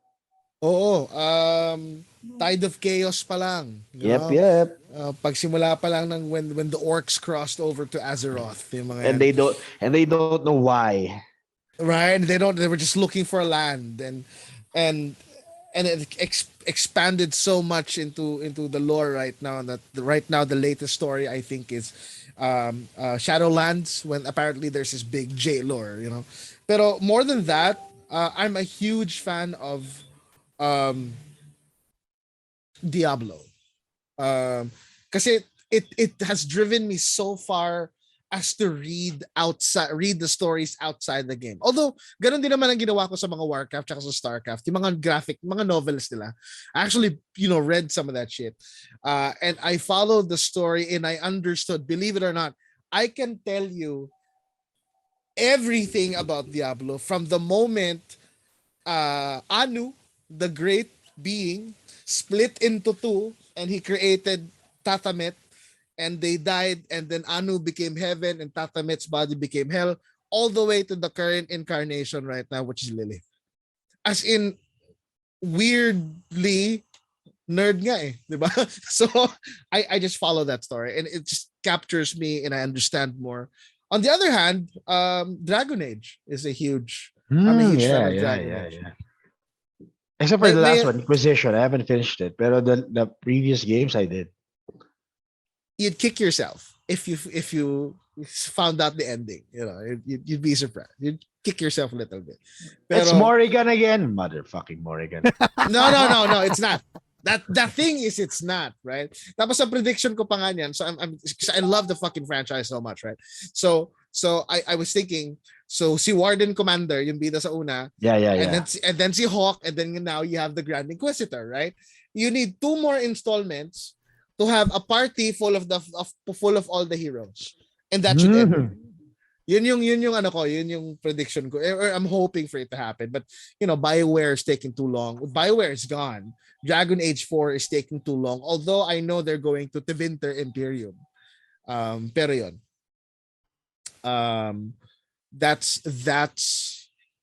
Tide of Chaos pa lang. Yep. Pagsimula pa lang ng when the orcs crossed over to Azeroth, yung mga And yan. they don't know why. Right? They were just looking for land and it expanded so much into the lore right now that right now the latest story I think is Shadowlands, when apparently there's this big J lore, Pero more than that, I'm a huge fan of Diablo. Kasi it has driven me so far as to read the stories outside the game. Although, ganun din naman ang ginawa ko sa mga Warcraft at sa Starcraft. Yung mga mga novels nila. I actually, read some of that shit. And I followed the story and I understood, believe it or not, I can tell you everything about Diablo from the moment Anu, the great being, split into two and he created Tatamet and they died, and then Anu became heaven and Tatamet's body became hell, all the way to the current incarnation right now, which is Lilith. As in, weirdly, nerd nga eh, di ba? So, I just follow that story and it just captures me and I understand more. On the other hand, Dragon Age is a huge, I'm a huge fan of Dragon Age. Except for the last May- one, Inquisition. I haven't finished it. Pero the previous games I did. You'd kick yourself if you found out the ending. You'd be surprised. You'd kick yourself a little bit. It's Pero- Morrigan again. Motherfucking Morrigan. No, it's not. That thing is, it's not, right? Tapos ang prediction ko pa nga niyan, so because I love the fucking franchise so much, right? So I was thinking, so si Warden Commander, yung bida sa una, Yeah. and then si Hawk, and then now you have the Grand Inquisitor, right? You need 2 more installments to have a party full of all the heroes, and that should end. Yun yung ano ko, yun yung prediction ko. Or I'm hoping for it to happen. But, BioWare is taking too long. BioWare is gone. Dragon Age 4 is taking too long. Although I know they're going to Tevinter Imperium. Pero yun.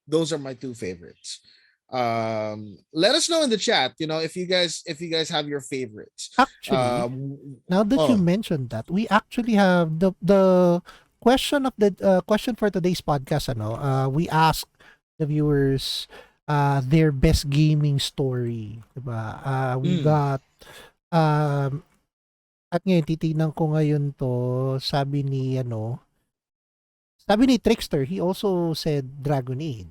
Those are my 2 favorites. Let us know in the chat, if you guys have your favorites. Actually, now that you mentioned that, we actually have the question for today's podcast. We asked the viewers their best gaming story, diba? We got at ngayon titignan ko ngayon to, sabi ni Trickster, he also said Dragon Age.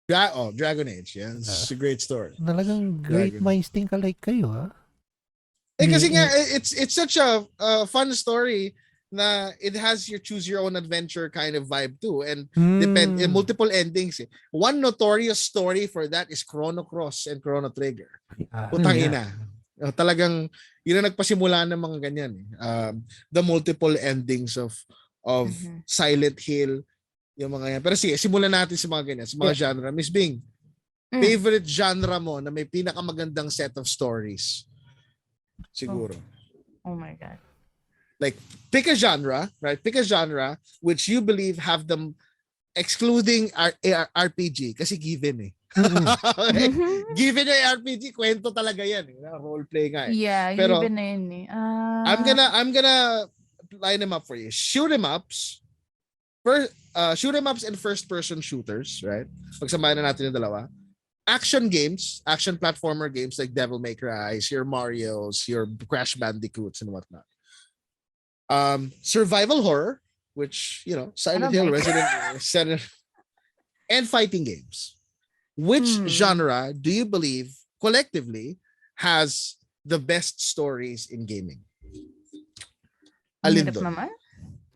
Dragon Age, yeah. It's a great story. Talagang great minds think alike kayo, ha? Kasi nga, it's such a fun story na it has your choose your own adventure kind of vibe too, and multiple endings. One notorious story for that is Chrono Cross and Chrono Trigger. Putang ina. Talagang yun ang nagpasimula ng mga ganyan. The multiple endings of Silent Hill, yung mga yan. Pero sige, simulan natin sa mga ganyan, sa mga genre. Miss Bing, favorite genre mo na may pinakamagandang set of stories? Siguro. Oh my God. Like, pick a genre, right? Pick a genre which you believe have them, excluding RPG, kasi given eh. Okay? Given yung RPG, kwento talaga yan. Role play nga eh. Yeah, Pero, given na yun eh. I'm gonna line them up for you. Shoot 'em ups and first-person shooters, right? Pagsamahin na natin yung dalawa. Action games, action platformer games like Devil May Cry, your Marios, your Crash Bandicoots, and whatnot. Survival horror, which, Silent Hill, Resident, and fighting games. Which genre do you believe collectively has the best stories in gaming? Alin doon?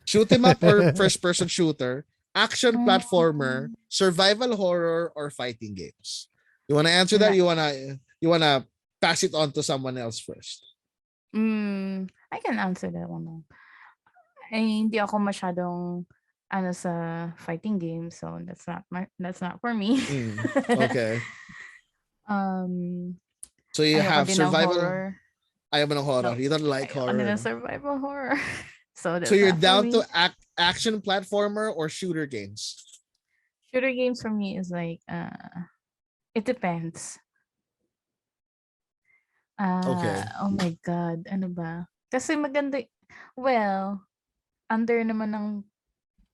Shoot 'em up or first-person shooter, action platformer, survival horror, or fighting games? You wanna answer that? You wanna pass it on to someone else first? I can answer that one. Hindi ako masyadong sa fighting game, so that's not for me. Okay. So you have survival horror. Ayaw mo ng horror. No. You don't like horror. Survival horror. So you're down to action platformer or shooter games? Shooter games for me is like it depends. Okay. Oh my God, ano ba? Kasi maganda. Well, under naman ng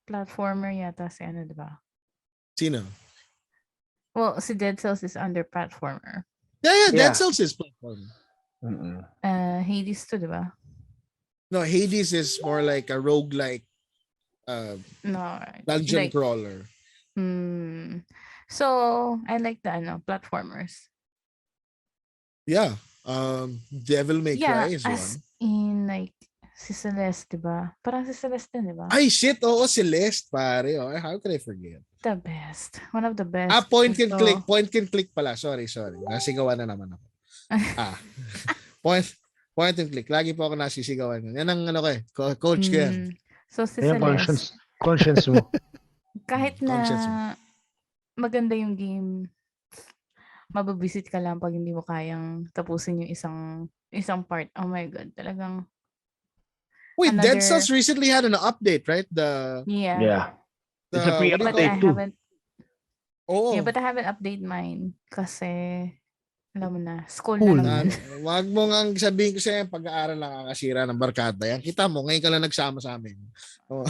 platformer yata si diba? Sino? Well, si Dead Cells is under platformer. Yeah. Dead Cells is platformer. Hades too, diba? No, Hades is more like a roguelike dungeon crawler. So I like the platformers. Yeah. Devil May Cry is one. In like Si Celeste, diba? Parang si Celeste, diba? Ay, shit. Oo, Celeste, pare. Oh, how could I forget? The best. One of the best. Point and So, click. Point and click pala. Sorry. Nasigawan na naman ako. Ah. Point point and click. Lagi po ako nasisigawan. Yan ang ano ko eh. Coach ko yan. So, si Ayan, Celeste, conscience mo. kahit na Conscience mo. maganda yung game, mababisit ka lang pag hindi mo kayang tapusin yung isang part. Oh my God, talagang Wait, Dead another- Cells recently had an update, right? yeah. Yeah. It's a what do you But call I pre-update too. haven't, Oo. yeah, but I haven't update mine kasi alam mo na, school Cool. na lang. Wag mo nga sabihin ko sa'yo, pag-aaral lang kakasira ng barkada. Yan, kita mo, ngayon ka lang nagsama sa amin. Oh.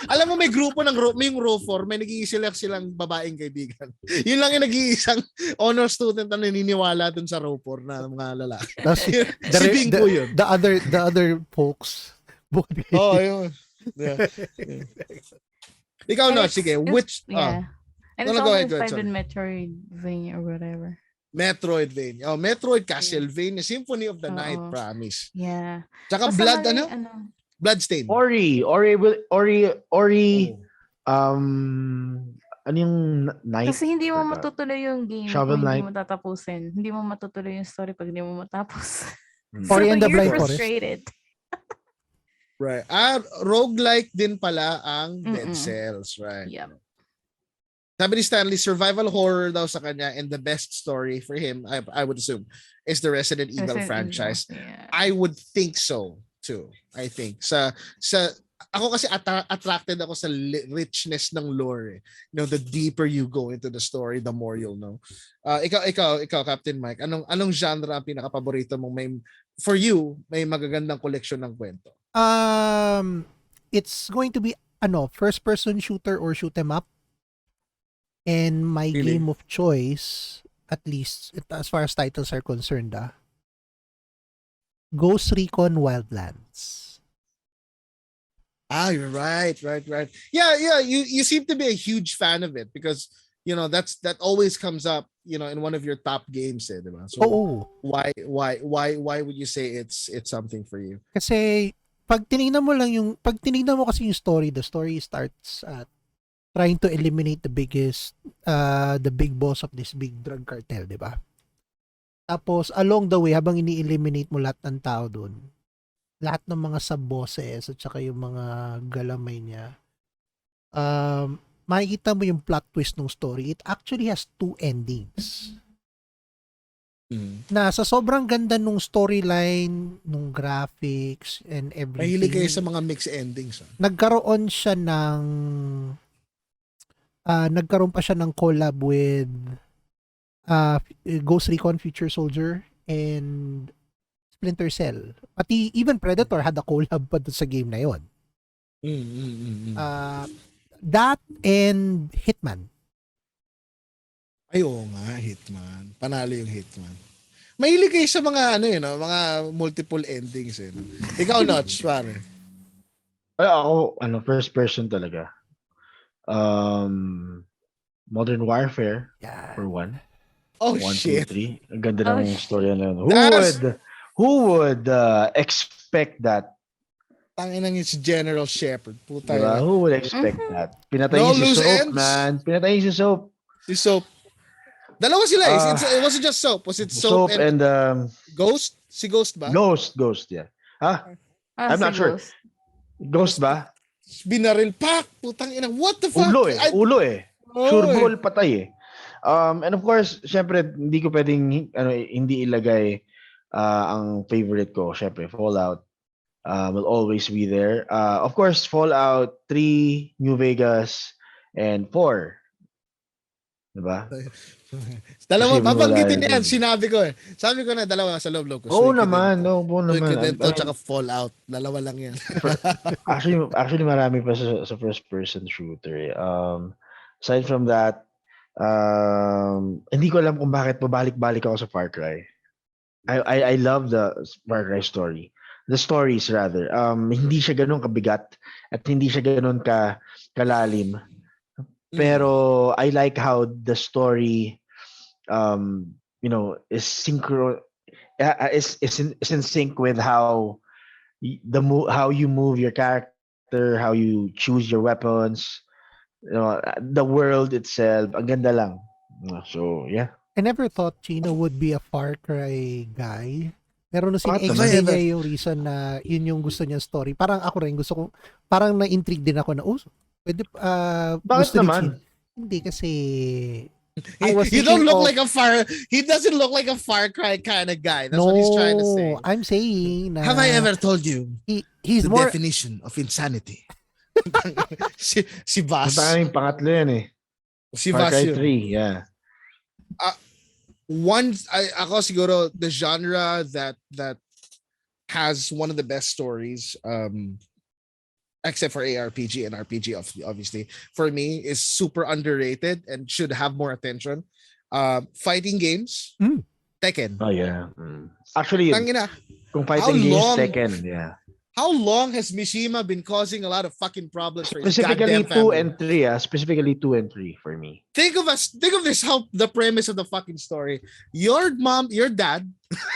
alam mo may grupo ng may yung row 4, may nag-i-select silang babaeng kaibigan. Yun lang yung nag-iisang honor student na naniniwala dun sa row 4 na mga lalaki. Tapos, Si Bingko yun. the other folks. Oh, yun. Yeah. Ikaw And no, it's- sige. it's- Which, yeah. And No, it's go also ahead, inspired sorry. in Metroidvania or whatever. Metroidvania. Oh, Metroid, Castlevania, Symphony of the Night, Oo. promise. Yeah. Tsaka Basta Blood, mali, ano? Bloodstain. Ori, Oh. ano yung night? Kasi hindi mo Forgot. matutuloy yung game Shovel kung hindi Knight. mo tatapusin. Hindi mo matutuloy yung story pag hindi mo matapos. Ori and the you're Blind Forest. frustrated. Right. Roguelike din pala ang Dead Mm-mm. Cells, right? Yep. Sabi ni Stanley, survival horror daw sa kanya, and the best story for him, I would assume, is the Resident Evil Resident franchise. Evil, yeah. I would think so too. I think ako kasi attracted ako sa richness ng lore. You know, the deeper you go into the story, the more you'll know. Ikaw Captain Mike, anong genre ang pinaka-paborito mong for you, may magagandang koleksyon ng kwento? It's going to be first person shooter or shoot 'em up. And my Really? game of choice, at least as far as titles are concerned, Ghost Recon Wildlands. You're right. Yeah. You seem to be a huge fan of it because you know that always comes up, you know, in one of your top games, diba? So Oo. why would you say it's something for you? Kasi pag tinignan mo kasi yung story, the story starts at trying to eliminate the big boss of this big drug cartel, di ba? Tapos, along the way, habang ini-eliminate mo lahat ng tao doon, lahat ng mga sub-bosses at saka yung mga galamay niya, makikita mo yung plot twist ng story. It actually has 2 endings. Na sa sobrang ganda nung storyline, nung graphics, and everything. Mahilig kayo sa mga mixed endings. Nagkaroon siya ng nagkaroon pa siya ng collab with Ghost Recon Future Soldier and Splinter Cell. Pati even Predator had a collab pa sa game na yon. That and Hitman. Ay, oo nga, Hitman. Panalo yung Hitman. Mahilig kayo sa mga mga multiple endings no? Ikaw, Notch, pare. Ako, first person talaga. Modern Warfare Yeah. for one. Oh, 1, 2, shit. 3. Ang ganda ng story na yun. Who would expect that? Tangina niya si General Shepard. Puta Diba? yun. Who would expect that? Pinatay No si loose Soap, ends. man. Pinatay si Soap. Si Soap. Dalawa sila it wasn't just Soap. Was it Soap, Soap and Ghost? Si Ghost ba? Ghost, yeah. I'm not sure. Ghost ba? Binaril pa. Putang ina. What the fuck? Ulo eh. Oh, Sure ball patay eh. And of course, syempre, hindi ko pwedeng hindi ilagay ang favorite ko. Syempre, Fallout will always be there. Of course, Fallout 3, New Vegas, and 4. Diba? Dalawa, Kasi babanggitin wala yan. yun. Sinabi ko eh. Sabi ko na dalawa sa loob ko. Oo naman. Suikoden tsaka Fallout. Dalawa lang yan. Actually, marami pa sa first-person shooter. Aside from that, hindi ko alam kung bakit pabalik-balik ako sa Far Cry. I love the Far Cry story. The stories rather. Hindi siya ganun kabigat at hindi siya ganun kalalim. Pero I like how the story is is in sync with how how you move your character, how you choose your weapons, the world itself. Ang ganda lang. So yeah. I never thought Chino would be a Far Cry guy. Pero nung Bakit sin-explain naman? niya yung reason na yun yung gusto niya story, parang ako rin gusto ko, parang na-intrigue din ako na, pwede, Bakit gusto ni naman? Chino. Hindi kasi, I was He don't thinking look of- like a He doesn't look like a Far Cry kind of guy. That's what he's trying to say. I'm saying na, Have I ever told you he's the more, definition of insanity? si Bas. Basta yung pangatlo yan eh. Si Far Bas Cry yun. 3, yeah. Ako siguro the genre that has one of the best stories, except for ARPG and RPG, obviously, for me is super underrated and should have more attention. Fighting games, Tekken. Oh yeah. Actually, Tangina, kung How fighting games, long- Tekken, yeah. how long has Mishima been causing a lot of fucking problems for his Specifically goddamn 2 family? and 3, Specifically 2 and 3 for me. Think of this, how the premise of the fucking story. Your dad,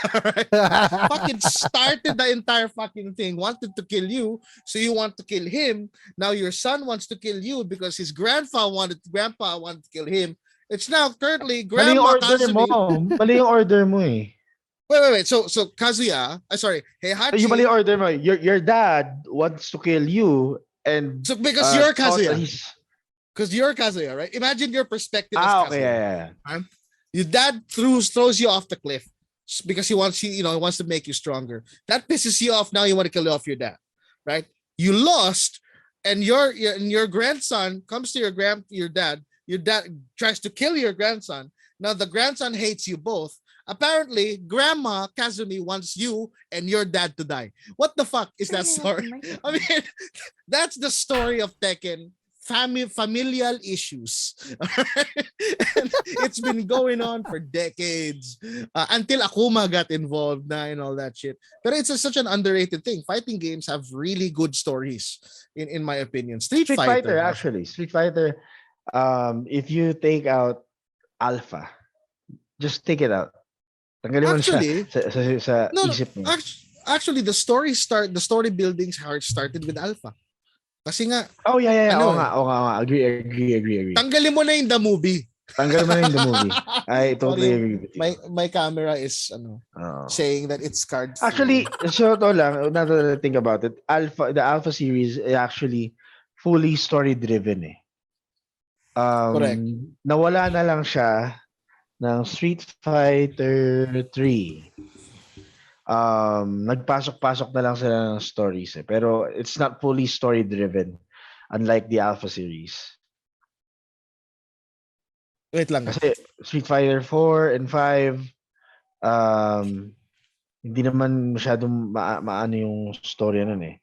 alright, fucking started the entire fucking thing, wanted to kill you, so you want to kill him. Now your son wants to kill you because his grandpa wanted to kill him. It's now currently Mali yung Grandma order mo. Kazumi. Mali yung order mo eh. Wait. So Kazuya, sorry, Heihachi. Yung mali yung order mo. Your dad wants to kill you and So because you're thought that Kazuya. he's- Because you're Kazuya, right? Imagine your perspective as okay, Kazuya. yeah. Your dad throws you off the cliff because he wants to make you stronger. That pisses you off. Now you want to kill off your dad, right? You lost, and your grandson comes to your dad. Your dad tries to kill your grandson. Now the grandson hates you both. Apparently, Grandma Kazumi wants you and your dad to die. What the fuck is that story? I mean, that's the story of Tekken. Familial issues. And it's been going on for decades until Akuma got involved na and all that shit. But it's such an underrated thing. Fighting games have really good stories, in my opinion. Street Fighter, Actually. Street Fighter, if you take out Alpha, just take it out. Tanggalin mo na Actually, siya sa no, isip mo. actually, the story building started with Alpha. Kasi nga, Oh, yeah. Ano Oo nga. Agree. tanggalin mo na yung the movie. Tanggal mo na yung the movie. I totally Sorry, agree with you. My camera is Oo. saying that it's card free. Actually, so to lang, now that I think about it, the Alpha series is actually fully story-driven eh. Correct. Nawala na lang siya ng Street Fighter 3. Nagpasok-pasok na lang sila ng stories eh. Pero it's not fully story-driven, unlike the Alpha series. Wait lang. Kasi Street Fighter 4 and 5, hindi naman masyadong maano yung story nun eh.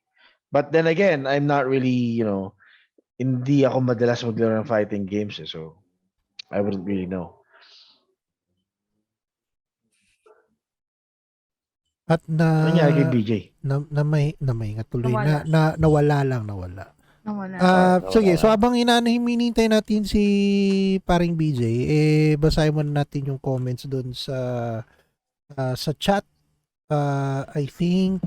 But then again, I'm not really, hindi ako madalas maglaro ng fighting games eh. So, I wouldn't really know. at Ano nangyari kay BJ? may nga tuloy Nawala. nawala lang. Nawala. Sige, so habang hinihintay natin si paring BJ, basahin muna natin yung comments doon sa chat. I think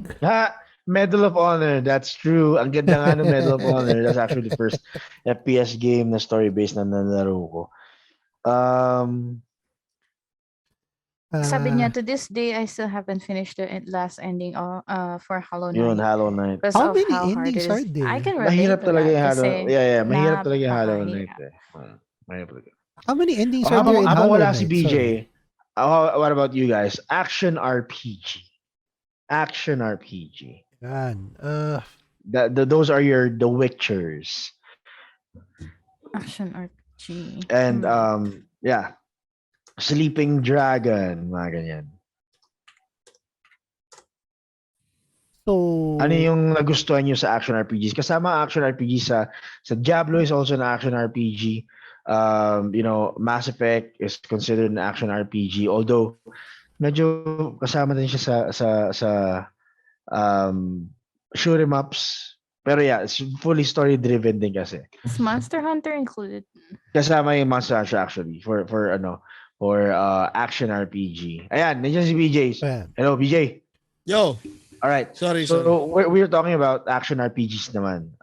Medal of Honor, that's true. Ang ganda nga ng Medal of Honor. That's actually the first FPS game na story-based na nalaro ko. Sabi niya, to this day, I still haven't finished the last ending for Hollow Knight. Yun, Hollow Knight. Because How of many how hard endings it is. are there? I can relate Mahirap to talaga that yung Hollow kasi Yeah, mahirap talaga yung Hollow napakahirap. Knight. Mahirap talaga. how many endings are there in Habang Hollow wala Knight? si BJ, Sorry. what about you guys? Action RPG. Action RPG. Yan. Those are the Witchers. Action RPG. And yeah. Sleeping Dragon, mga ganyan. So, Ano yung nagustuhan nyo sa action RPGs? Kasama ang action RPG sa Diablo is also an action RPG. Mass Effect is considered an action RPG, although medyo kasama din siya sa shoot 'em ups. Pero yeah, it's fully story driven din kasi. Is Monster Hunter included? Kasama yung Monster Hunter actually for or action RPG. Ayan, nandiyan si BJ. Ayan. Hello, BJ. Yo, All right. sorry. So we're talking about action RPGs naman.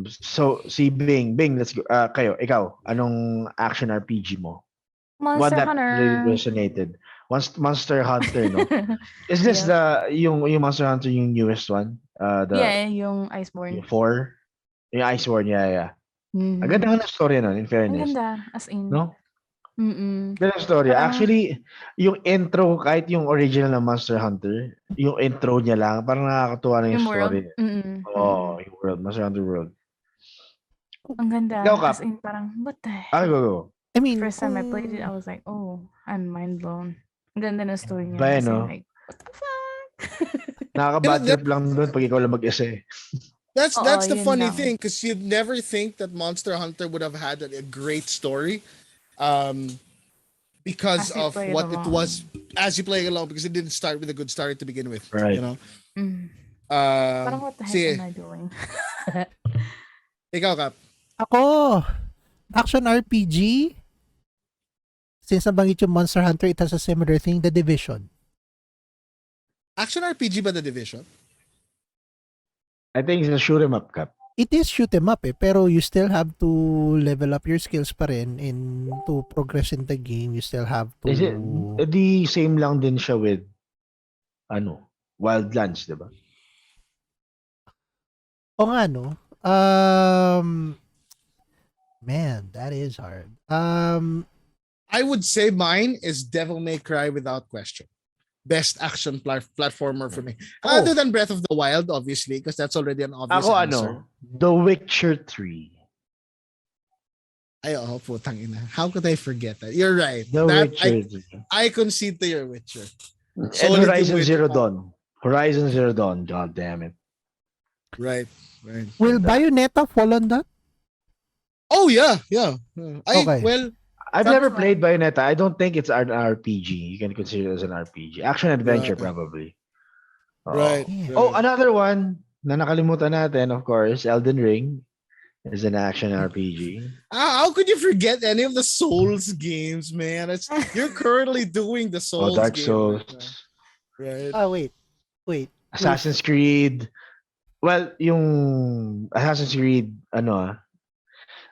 So si Bing, let's go. Ikaw, anong action RPG mo? One Monster that Hunter. really resonated. Monster Hunter, no? Is this yung Monster Hunter yung newest one? The yung Iceborne. 4? Yung Iceborne, yeah. Mhm. Ang ganda nga ng story nun, in Ang fairness. ganda, as in. No? Mm-mm. Ganda ng story. Parang- Actually, yung intro, kahit yung original na Monster Hunter, yung intro niya lang, parang nakakatuwa na yung Yung world. story. Mm-mm. Oo, yung world. Monster Hunter World. Ang ganda. Ikaw, Kap. As in, parang, what the heck? Go. I mean, First time I played it, I was like, oh, I'm mind blown. Ang ganda ng story niya. Ba, As in, no? like, what the fuck? Nakaka-bad trip lang doon pag ikaw lang mag-isa eh. That's Oo, the yun funny lang. thing, because you'd never think that Monster Hunter would have had a great story, because As you of play it what it along. was as you play along, because it didn't start with a good story to begin with. Right. You know. Mm. Parang what the heck Sige, am I doing? ikaw, Kap. ako, action RPG, since nabanggit yung Monster Hunter, it has a similar thing, The Division. Action RPG ba The Division? I think it's a shoot 'em up, Cap. It is shoot 'em up pero you still have to level up your skills pa rin in to progress in the game. You still have to... Is it the same lang din siya with Wildlands, di ba? O nga, no? Man, that is hard. I would say mine is Devil May Cry without question. Best action platformer for me. Other than Breath of the Wild, obviously, because that's already an obvious Ako answer. The Witcher 3. Ay, putang ina. How could I forget that? You're right. The That, Witcher 3. I concede to your Witcher. And Solid Horizon yung Zero Witcher. Dawn. Horizon Zero Dawn. God damn it. Right. will Bayonetta fall on that? Oh, yeah. Okay. Well, I've Sounds never like- played Bayonetta. I don't think it's an RPG. You can consider it as an RPG. Action adventure, Right. probably. Oo. right. Oh, another one na nakalimutan natin, of course, Elden Ring is an action RPG. How could you forget any of the Souls games, man? You're currently doing the Souls Dark games, Souls, right? Wait. Assassin's Creed. Well, yung Assassin's Creed,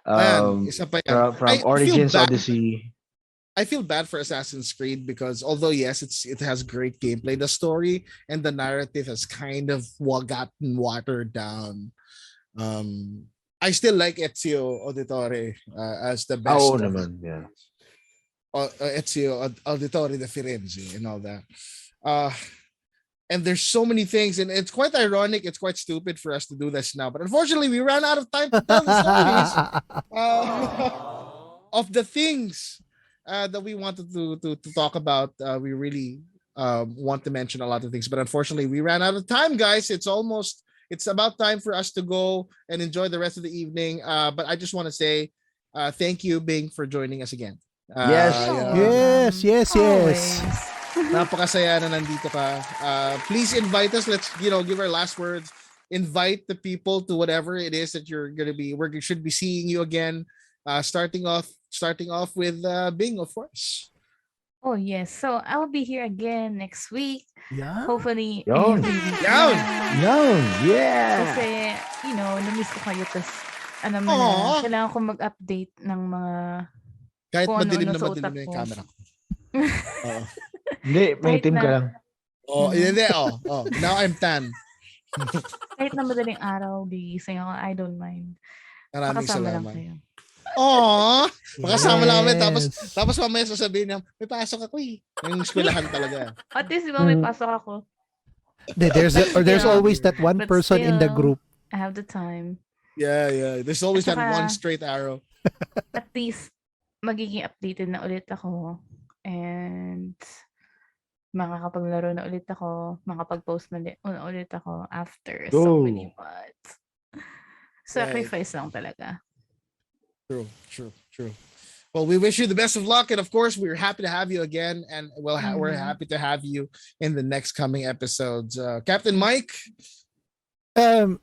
Ayan, isa pa yan. from I feel Origins bad. Odyssey. I feel bad for Assassin's Creed because although yes, it has great gameplay, the story and the narrative has kind of gotten watered down. I still like Ezio Auditore as the best. Oo of- naman, yeah. Ezio Auditore de Firenze and all that. And there's so many things, and it's quite ironic. It's quite stupid for us to do this now, but unfortunately, we ran out of time to tell the stories of the things that we wanted to talk about. We really want to mention a lot of things, but unfortunately, we ran out of time, guys. It's about time for us to go and enjoy the rest of the evening. But I just want to say thank you, Bing, for joining us again. Yes. Yes. Always. Napakasaya na nandito ka. Please invite us. Let's give our last words. Invite the people to whatever it is that you're gonna be. We should be seeing you again. Starting off with Bing, of course. Oh, yes. So, I'll be here again next week. Yeah. Hopefully, Yun. every week Yun. na. Yun, yeah. Kasi, na-miss ko kayo. Tapos, Aww. kailangan ko mag-update ng mga... Kahit Kung madilim ano-ano na sa madilim utak na yung ko. camera ko. Oo. Hindi, may Kahit team ka na- lang. Oh, hindi. Oh. Now I'm tan. Kahit na madaling araw, gigising ako, I don't mind. Maraming Makasama lang salamat. kayo. Aww. Makasama lang kami. Yes. Tapos mamaya sasabihin niya, may pasok ako eh. Yung eskwelahan talaga. At least, di ba, may pasok ako. There's Yeah. always that one But person in the still, group. I have the time. Yeah. There's always At that saka- one straight arrow. At least, magiging updated na ulit ako. And, makakapaglaro na ulit ako. Makapag-post na ulit ako after so Go. many months. Sacrifice lang talaga. True. Well, we wish you the best of luck, and of course, we're happy to have you again, and we're happy to have you in the next coming episodes. Captain Mike,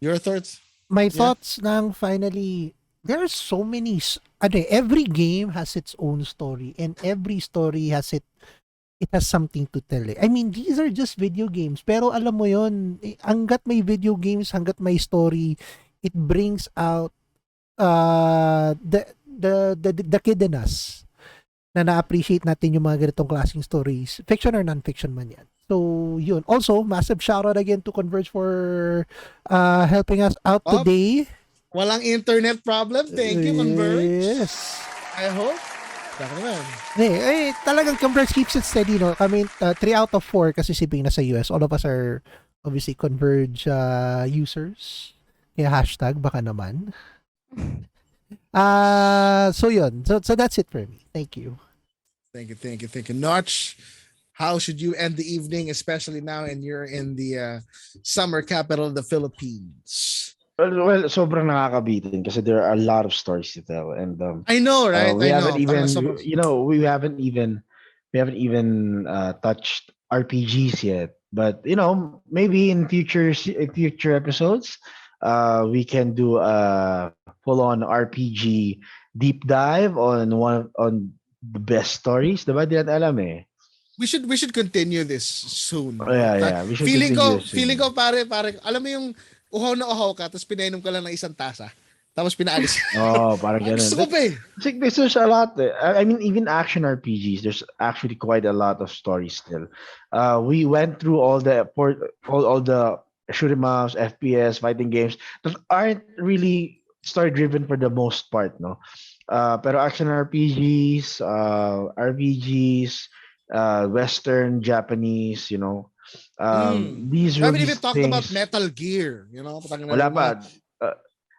your thoughts? My Yeah. thoughts nang finally, there are so many every game has its own story, and every story has it has something to tell. I mean, these are just video games, pero alam mo yon, hanggat may video games, hanggat may story, it brings out the kid in us na na-appreciate natin yung mga ganitong klaseng stories, fiction or non-fiction man yan. So, yun. Also, massive shoutout again to Converge for helping us out today. Walang internet problem. Thank you, Converge. Yes. I hope. Baka naman. Talagang Converge keeps it steady, no? Kami, 3 out of 4 kasi si Bing nasa US. All of us are obviously Converge users. Kaya hashtag, baka naman. So yun. So that's it for me. Thank you. Thank you. Notch, how should you end the evening, especially now and you're in the summer capital of the Philippines? Well, sobrang nakakabitin kasi there are a lot of stories to tell, and I know, right? we I haven't know. even, we haven't even touched RPGs yet. But maybe in future episodes, we can do a full-on RPG deep dive on the best stories. Diba? Di natin alam eh. We should continue this soon. Yeah. We should continue this soon. Feeling ko pare, alam mo yung uhaw na uhaw ka, tapos pinainom ka lang ng isang tasa, tapos pinaalis. Parang ganun. Gusto ko pa eh. There's a lot. I mean, even action RPGs, there's actually quite a lot of stories still. We went through all the shoot 'em ups, FPS, fighting games that aren't really story driven for the most part, no. Pero action RPGs, Western, Japanese, these I were haven't even these talked things. about Metal Gear, Wala pa.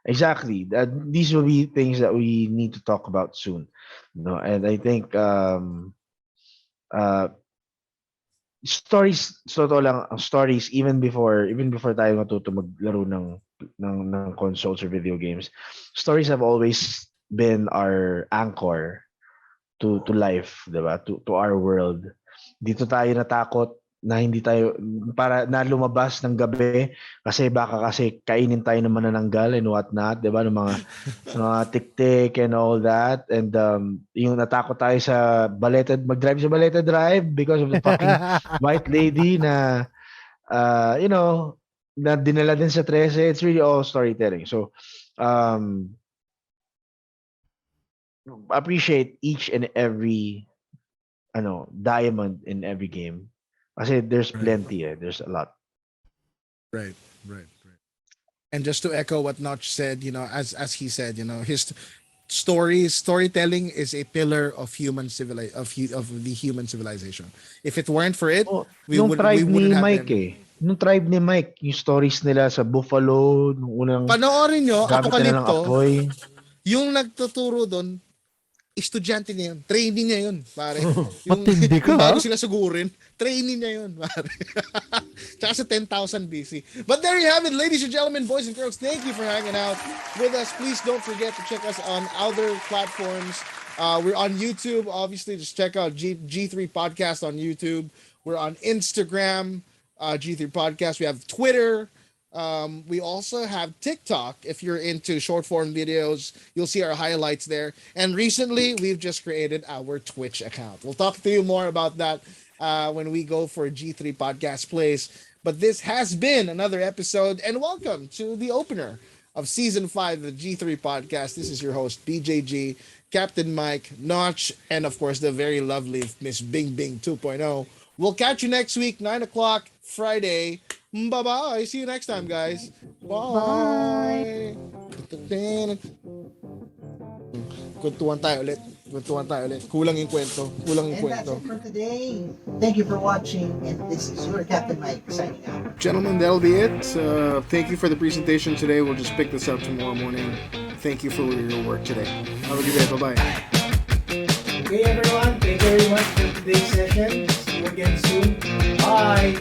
Exactly. These will be things that we need to talk about soon. And I think stories, stories even before tayo matuto maglaro ng consoles or video games, stories have always been our anchor to life, diba? To our world. Dito tayo natakot na hindi tayo para na lumabas ng gabi kasi kainin tayo ng manananggal and what not, diba? Ng mga tik-tik and all that, and yung natakot tayo sa mag-drive sa Baleta Drive because of the fucking white lady na na dinala din sa 13. It's really all storytelling. So appreciate each and every diamond in every game. Kasi there's plenty, there's a lot. Right. And just to echo what Notch said, as he said, his storytelling is a pillar of the human civilization. If it weren't for it, we wouldn't have them. Nung tribe ni Mike, yung stories nila sa Buffalo, nung unang panoorin nyo, gamit nila ng Apocalypto, apoy. Yung nagtuturo doon, estudyante niya yun. Trainee niya yun, pare. Matindi ka, yung bago sila sugurin, trainee niya yun, pare. Tsaka sa 10,000 BC. But there you have it, ladies and gentlemen, boys and girls. Thank you for hanging out with us. Please don't forget to check us on other platforms. We're on YouTube. Obviously, just check out G3 Podcast on YouTube. We're on Instagram, G3 Podcast. We have Twitter. We also have TikTok. If you're into short form videos, you'll see our highlights there. And recently, we've just created our Twitch account. We'll talk to you more about that when we go for G3 Podcast Plays. But this has been another episode, and welcome to the opener of Season 5 of the G3 Podcast. This is your host, BJG, Captain Mike, Notch, and of course, the very lovely Miss Bing Bing 2.0. We'll catch you next week, 9 o'clock, Friday. Bye-bye. See you next time, guys. Bye. Kwentuhan tayo ulit. Kulang yung kwento. And that's it for today. Thank you for watching, and this is your Captain Mike signing out. Gentlemen, that'll be it. Thank you for the presentation today. We'll just pick this up tomorrow morning. Thank you for your work today. Have a good day. Bye-bye. Okay, everyone. Thank you very much for today's session. See you again soon. Bye.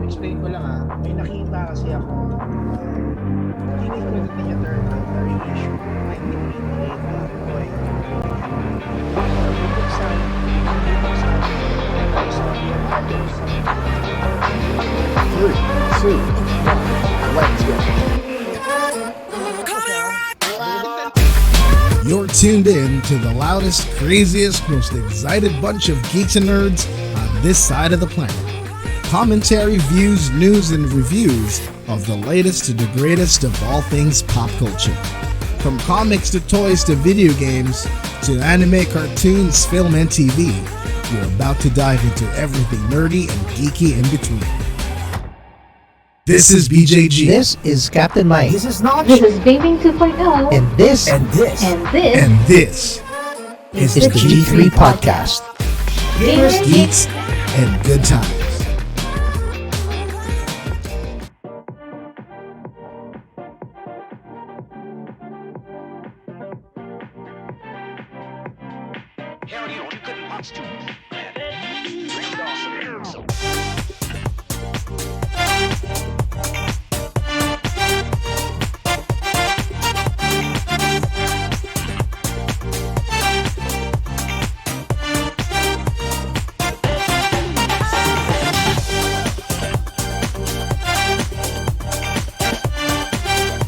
explain ko lang may nakita kasi ako Teenage Mutant Ninja Turtles na reissue 1988 toy. Three, two, let's go. You're tuned in to the loudest, craziest, most excited bunch of geeks and nerds on this side of the planet. Commentary, views, news, and reviews of the latest to the greatest of all things pop culture. From comics to toys to video games to anime, cartoons, film, and TV, you're about to dive into everything nerdy and geeky in between. This is BJG. This is Captain Mike. This is Noch. This is Gaming 2.0. And this And this And this is the G3 Podcast. Gamers, Geeks, and Good Times.